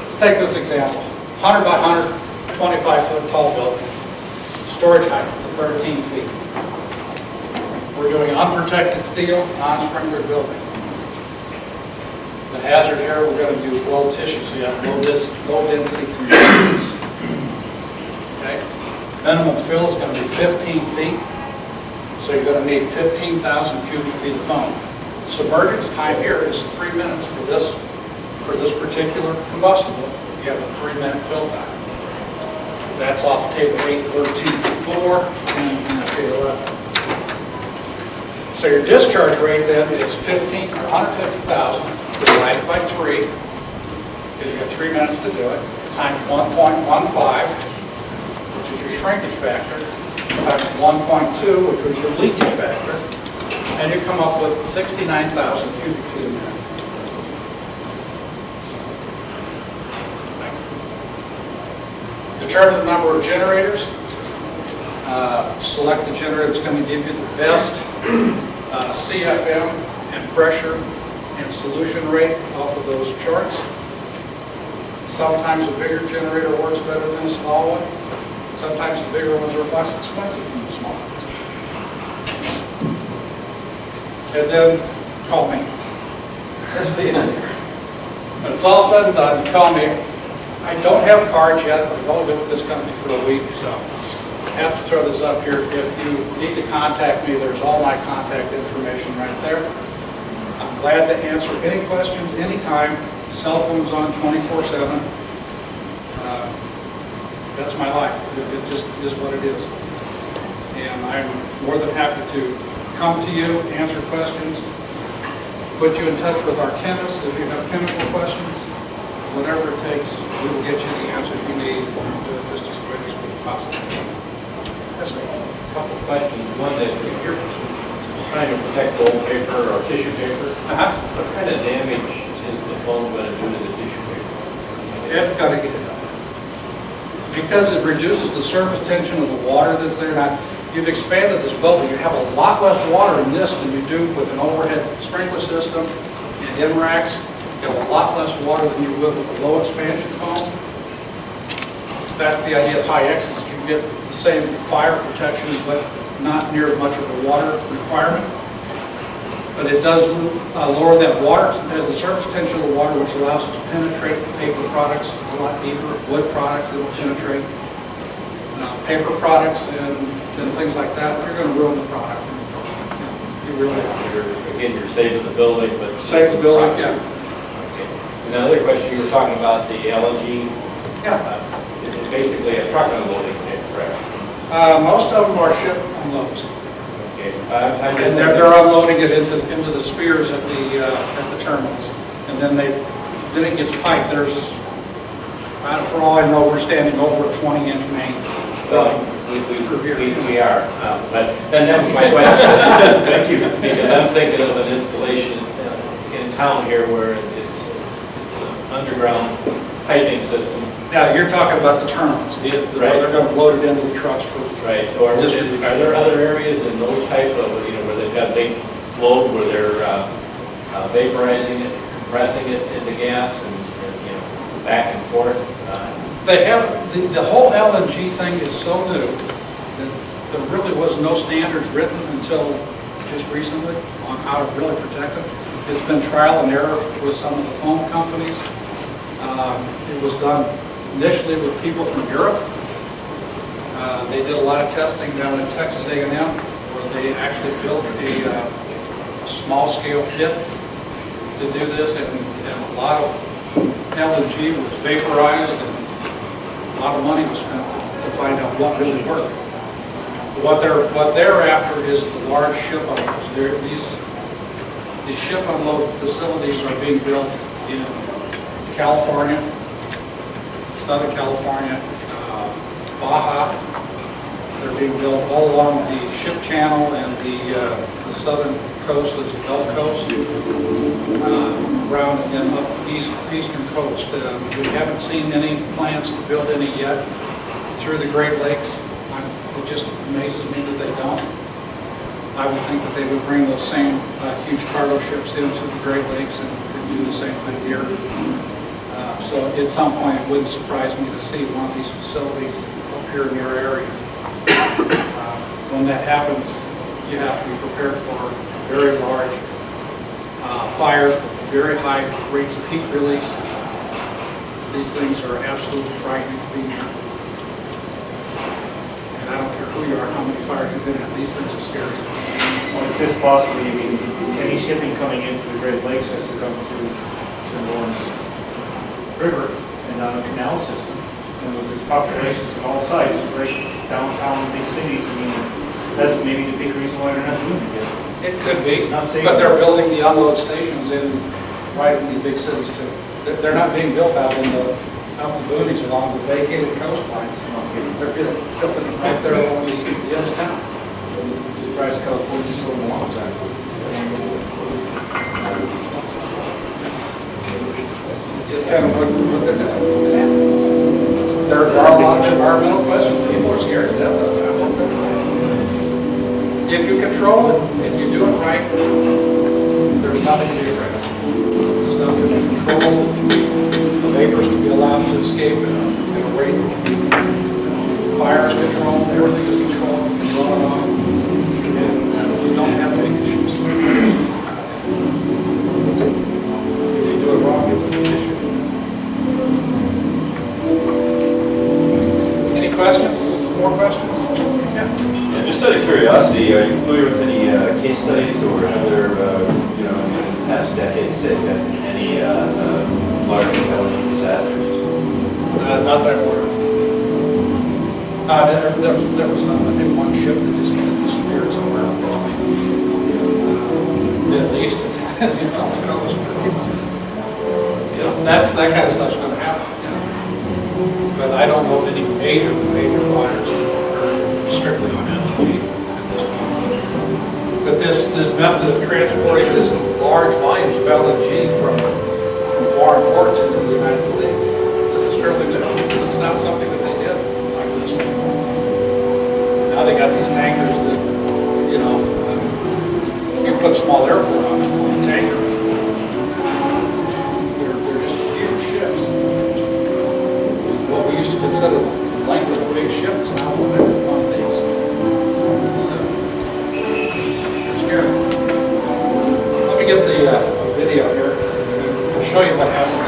[SPEAKER 2] Let's take this example. 100 by 100, 25-foot tall building. Storage height of 13 feet. We're doing unprotected steel, non-sprinkler building. The hazard here, we're going to use rolled tissue, so you have low density conditions. Okay? Minimum fill is going to be 15 feet, so you're going to need 15,000 cubic feet of foam. Submergence time here is 3 minutes for this particular combustible. You have a 3-minute fill time. That's off table 813.4 and table 11. So your discharge rate then is 150,000 divided by 3, because you got 3 minutes to do it, times 1.15, which is your shrinkage factor, times 1.2, which was your leakage factor, and you come up with 69,000 cubic feet a minute. Determine the number of generators. Select the generator that's going to give you the best CFM and pressure and solution rate off of those charts. Sometimes a bigger generator works better than a small one. Sometimes the bigger ones are less expensive than the small ones. And then call me. That's the end. When it's all said and done, call me. I don't have cards yet, but I've only been with this company for a week, so I have to throw this up here. If you need to contact me, there's all my contact information right there. I'm glad to answer any questions anytime. Cell phone's on 24/7. That's my life. It just is what it is. And I'm more than happy to come to you, answer questions, put you in touch with our chemists if you have chemical questions. Whatever it takes, we will get you the answers you need and do it just as quick as we possibly can. Yes, sir.
[SPEAKER 7] Couple of questions. One, that if you're trying to protect old paper or tissue paper, what kind of damage is the foam going to do to the tissue paper?
[SPEAKER 2] It's got to get it up. Because it reduces the surface tension of the water that's there. Now, you've expanded this building. You have a lot less water in this than you do with an overhead sprinkler system and MRACs. You have a lot less water than you would with a low expansion foam. That's the idea of high excess. You get the same fire protection, but not near as much of a water requirement. But it does lower that water, the surface tension of the water, which allows it to penetrate the paper products a lot deeper. Wood products, it will penetrate. Paper products and things like that, you're going to ruin the product. You really are.
[SPEAKER 7] Again, you're saving the building, but...
[SPEAKER 2] Save the building, yeah.
[SPEAKER 7] Okay. Another question, you were talking about the LNG.
[SPEAKER 2] Yeah.
[SPEAKER 7] It's basically a truck unloading thing, correct?
[SPEAKER 2] Most of them are shipped on loads.
[SPEAKER 7] Okay.
[SPEAKER 2] And they're unloading it into the spheres at the terminals. And then it gets piped. There's, for all I know, we're standing over a 20-inch main.
[SPEAKER 7] Well, we are. But then that was my question. Thank you. Because I'm thinking of an installation in town here where it's an underground piping system.
[SPEAKER 2] Now, you're talking about the terminals.
[SPEAKER 7] Right.
[SPEAKER 2] They're going to load it into the trucks for...
[SPEAKER 7] Right. So are there other areas in those type of, where they've got big load, where they're vaporizing it, compressing it into gas, and back and forth?
[SPEAKER 2] They have, the whole LNG thing is so new that there really was no standards written until just recently on how to really protect it. It's been trial and error with some of the foam companies. It was done initially with people from Europe. They did a lot of testing down at Texas A&M where they actually built a small-scale pit to do this, and a lot of LNG was vaporized, and a lot of money was spent to find out what really worked. What they're after is the large ship unloads. These ship unload facilities are being built in California, Southern California, Baja. They're being built all along the ship channel and the southern coast of the Gulf Coast, around and then up the eastern coast. We haven't seen any plans to build any yet through the Great Lakes. It just amazes me that they don't. I would think that they would bring those same huge cargo ships into the Great Lakes and do the same thing here. So at some point, it wouldn't surprise me to see one of these facilities up here in your area. When that happens, you have to be prepared for very large fires with very high rates of heat release. These things are absolutely frightening to be near. And I don't care who you are, how many fires you've been in, these things are scary.
[SPEAKER 1] Well, it's just possible, any shipping coming into the Great Lakes has to come through St. Lawrence River and down a canal system. And with there's populations of all sizes, right downtown big cities, that's maybe the big reason why they're not doing it yet.
[SPEAKER 2] It could be,
[SPEAKER 1] Not saying
[SPEAKER 2] but they're building the unload stations right in these big cities too. They're not being built out in the boonies along the vacated coastlines. They're building them right there along the edge of town.
[SPEAKER 5] I'm surprised California's so long time.
[SPEAKER 2] Just kind of what they're doing. There are a lot of environmental questions. People are scared to death of it. If you control it, if you do it right, there's nothing to be afraid of. The stuff can be controlled, the vapors can be allowed to escape at a rate that can be fire is controlled, everything is controlled, you can run it off, and you don't have big issues. If you do it wrong, it's a big issue. Any questions? More questions?
[SPEAKER 8] Yeah, just out of curiosity, are you familiar with any case studies or other, in the past decades that have been any large LNG disasters?
[SPEAKER 2] Not that word. There was, I think, one ship that just kind of disappeared somewhere. At least, that kind of stuff's going to happen. But I don't know of any major fires that are strictly on LNG at this point. But this method of transporting this large volumes of LNG from foreign ports into the United States, this is fairly new. This is not something that they did like this before. Now they got these tankers that, you put a small airport on a tanker. They're just huge ships. What we used to consider the length of a big ship is now on these. So, it's scary. Let me get the video here. I'll show you what happens.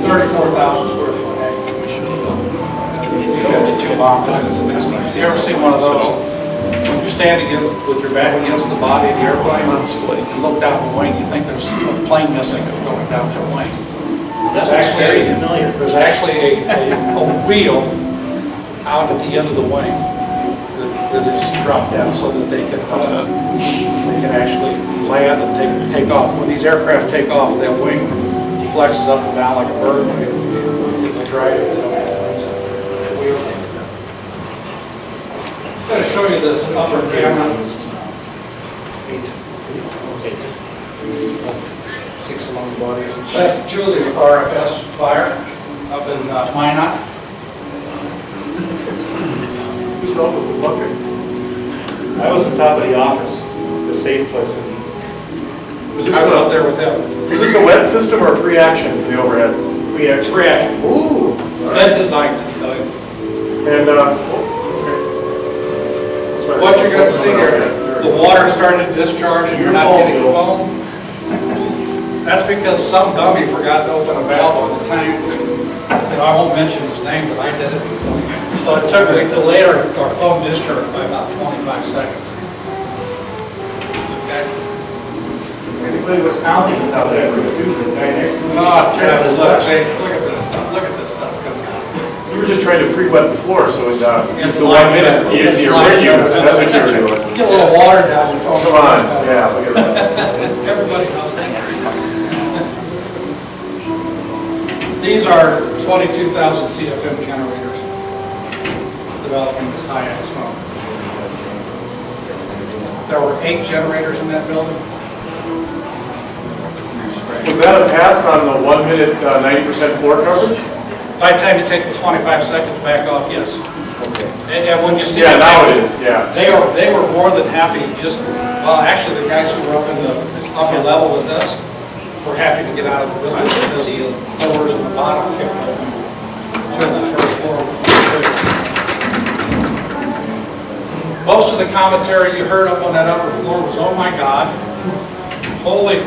[SPEAKER 2] 34,000 square foot hangar. You ever seen one of those? You stand with your back against the body of the airplane, and look down the wing, you think there's a plane missing going down the wing.
[SPEAKER 1] That's actually very familiar.
[SPEAKER 2] There's actually a wheel out at the end of the wing that is dropped down so that they can actually land and take off. When these aircraft take off, that wing flexes up and down like a bird wing. They drag it. I'm going to show you this upper camera. That's Julia RFS fire up in Minot.
[SPEAKER 6] Who's up with the bucket?
[SPEAKER 1] I was on top of the office, the safe place.
[SPEAKER 2] I was out there with them.
[SPEAKER 6] Is this a wet system or a free action for the overhead?
[SPEAKER 2] Free action.
[SPEAKER 6] Ooh.
[SPEAKER 2] Fed designed it, so it's...
[SPEAKER 6] And,
[SPEAKER 2] What you're going to see here, the water started to discharge and you're not getting foam. That's because some dummy forgot to open a valve on the tank. And I won't mention his name, but I did it. So it delayed our foam discharge by about 25 seconds. Okay.
[SPEAKER 1] Everybody was counting without that, the guy next to me.
[SPEAKER 2] Oh, Travis, look at this stuff. Look at this stuff coming out.
[SPEAKER 6] we were just trying to pre-wet the floor, so it's
[SPEAKER 2] It's
[SPEAKER 6] the 1 minute easier when you, that's what you were doing.
[SPEAKER 2] Get a little water down your phone.
[SPEAKER 6] Come on, yeah, look at that.
[SPEAKER 2] Everybody knows that. These are 22,000 CFM generators developing this high-end smoke. There were 8 generators in that building.
[SPEAKER 6] Was that a pass on the 1 minute, 90% floor coverage?
[SPEAKER 2] By the time you take the 25 seconds back off, yes.
[SPEAKER 6] Okay.
[SPEAKER 2] And when you see
[SPEAKER 6] Yeah,
[SPEAKER 2] that,
[SPEAKER 6] now it is, yeah.
[SPEAKER 2] they were more than happy. Well, actually, the guys who were up in the upper level with us were happy to get out of the building because the doors on the bottom kept open to the first floor. Most of the commentary you heard up on that upper floor was, "Oh my God, holy,"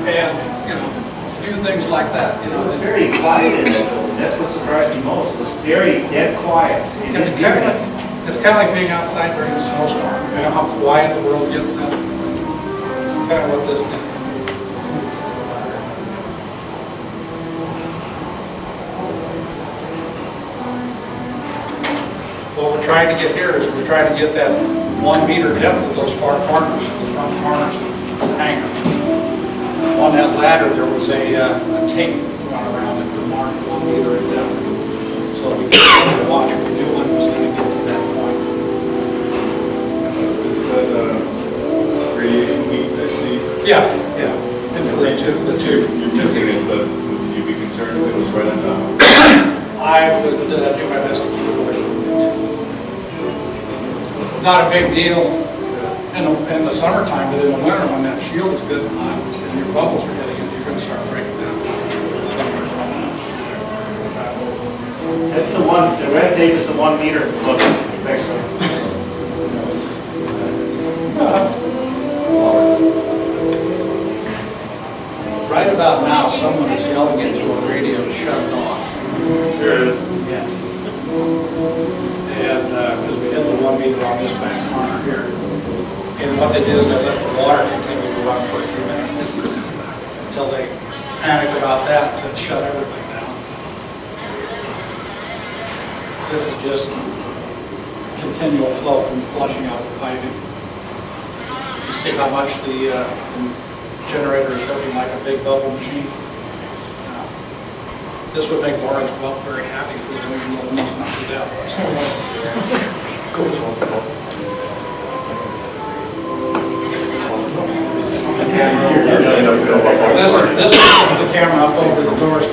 [SPEAKER 2] and a few things like that.
[SPEAKER 1] It was very quiet in that building. That's what surprised me most. It was very dead quiet.
[SPEAKER 2] It's kind of like being outside during a snowstorm. You know how quiet the world gets now? It's kind of what this did. What we're trying to get here is we're trying to get that 1 meter depth of those far corners, the front corners of the hangar. On that ladder, there was a tape run around it to mark 1 meter in depth. So we could watch if the new one was going to get to that point.
[SPEAKER 3] Is that radiation heat I see?
[SPEAKER 2] Yeah, yeah. The two.
[SPEAKER 3] You're missing it, but would you be concerned if it was right on top?
[SPEAKER 2] I would do my best to keep it away from it. Not a big deal in the summertime, but in the winter, when that shield is good and hot, and your bubbles are hitting it, you're going to start breaking down.
[SPEAKER 1] That's the one, the red tape is the 1 meter look, actually.
[SPEAKER 2] Right about now, someone is yelling into a radio to shut it off.
[SPEAKER 3] There it is.
[SPEAKER 2] Yeah. And, because we hit the 1 meter on this back corner here. And what they did is they let the water continue to run for a few minutes until they panicked about that and said, shut everything down. This is just continual flow from flushing out the piping. You see how much the generator is looking like a big bubble machine. This would make Lawrence Welk very happy if we didn't know not to that. This is the camera up over the doors.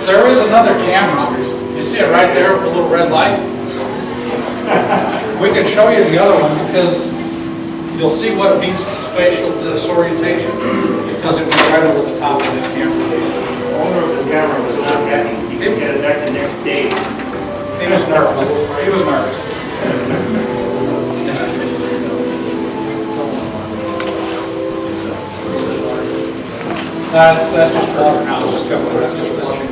[SPEAKER 2] There is another camera. You see it right there with the little red light? We can show you the other one because you'll see what it means to spatial disorientation because it went right over the top of this camera.
[SPEAKER 1] The owner of the camera was not happy. He could get it back the next day.
[SPEAKER 2] He was nervous. He was nervous. That's just water now. Just cover. That's just flushing.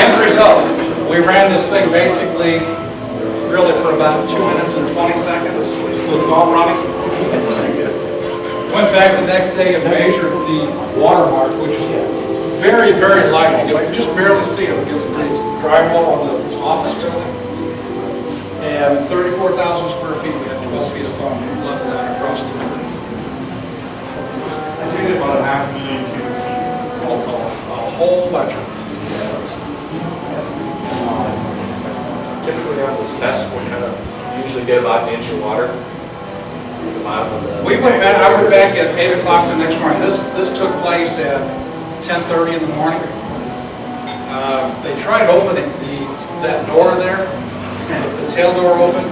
[SPEAKER 2] End result, we ran this thing basically really for about 2 minutes and 20 seconds with foam running. Went back the next day and measured the watermark, which is very, very light. You can just barely see it against the drywall on the office building. And 34,000 square feet, we had 12 feet of foam left that across the river.
[SPEAKER 1] I think it's about 500,000 cubic feet.
[SPEAKER 2] A whole bunch of them.
[SPEAKER 9] Typically on this test, we kind of usually get about an inch of water.
[SPEAKER 2] We went back, I went back at 8 o'clock the next morning. This took place at 10:30 in the morning. They tried opening that door there, the tail door open,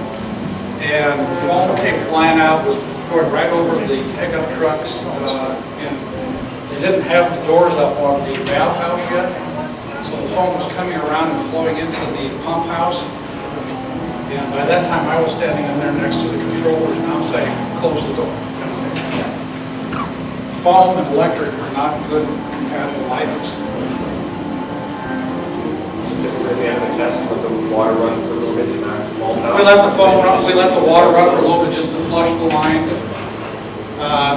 [SPEAKER 2] and foam came flying out, was going right over the pickup trucks. And they didn't have the doors up on the valve house yet, so the foam was coming around and flowing into the pump house. And by that time, I was standing in there next to the controllers, and I'm saying, close the door. Foam and electric are not good compatible items.
[SPEAKER 9] At the end of the test, let the water run for a little bit to knock the foam out.
[SPEAKER 2] We let the foam run, we let the water run for a little bit just to flush the lines.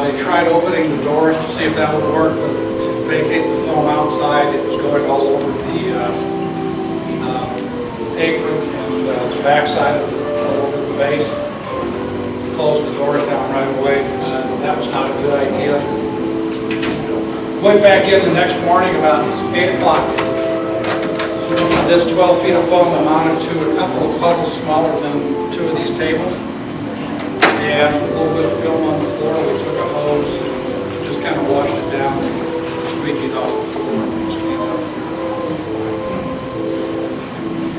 [SPEAKER 2] They tried opening the doors to see if that would work, but to vacate the foam outside, it was going all over the apron and the backside of all over the base. Closed the doors down right away. That was not a good idea. Went back in the next morning about 8 o'clock. This 12 feet of foam amounted to a couple of puddles smaller than 2 of these tables. And a little bit of film on the floor. We took a hose, just kind of washed it down, squeakied it off the floor.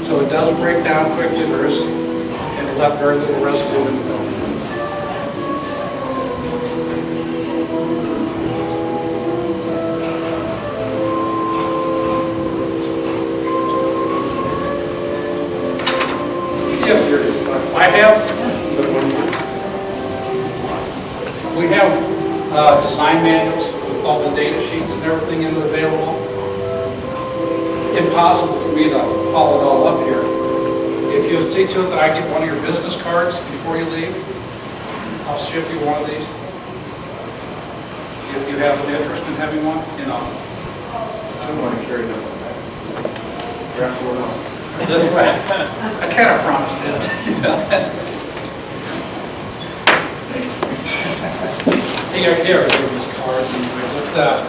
[SPEAKER 2] So it does break down quickly. There is, and it left very little residue in the film. We have design manuals with all the data sheets and everything in it available. Impossible for me to haul it all up here. If you would see to it that I get one of your business cards before you leave, I'll ship you one of these. If you have an interest in having one, you know.
[SPEAKER 6] I don't want to carry that one back.
[SPEAKER 2] I kind of promised it. He got Gary gave his cards anyway, but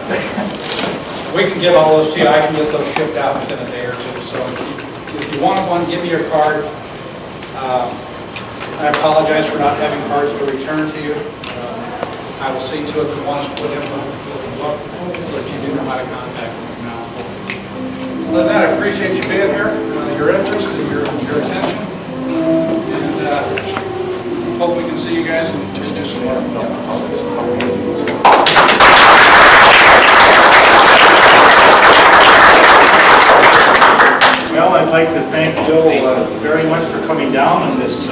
[SPEAKER 2] we can get all those to you. I can get those shipped out within a day or two. So if you want one, give me your card. I apologize for not having cards to return to you. I will see to it that one is put in the book so that you do know how to contact me from now on. Other than that, I appreciate you being here, your interest and your attention. And hope we can see you guys in just tomorrow.
[SPEAKER 1] Well, I'd like to thank Bill very much for coming down on this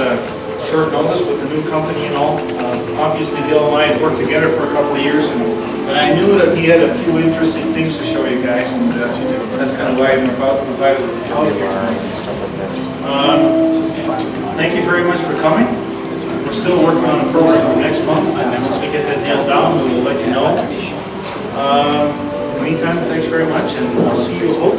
[SPEAKER 1] short notice with the new company and all. Obviously, Bill and I had worked together for a couple of years, and I knew that he had a few interesting things to show you guys, and that's kind of why I invited him to come here. Thank you very much for coming. We're still working on a program for next month, and then once we get that nailed down, we will let you know. In the meantime, thanks very much, and I'll see you hopefully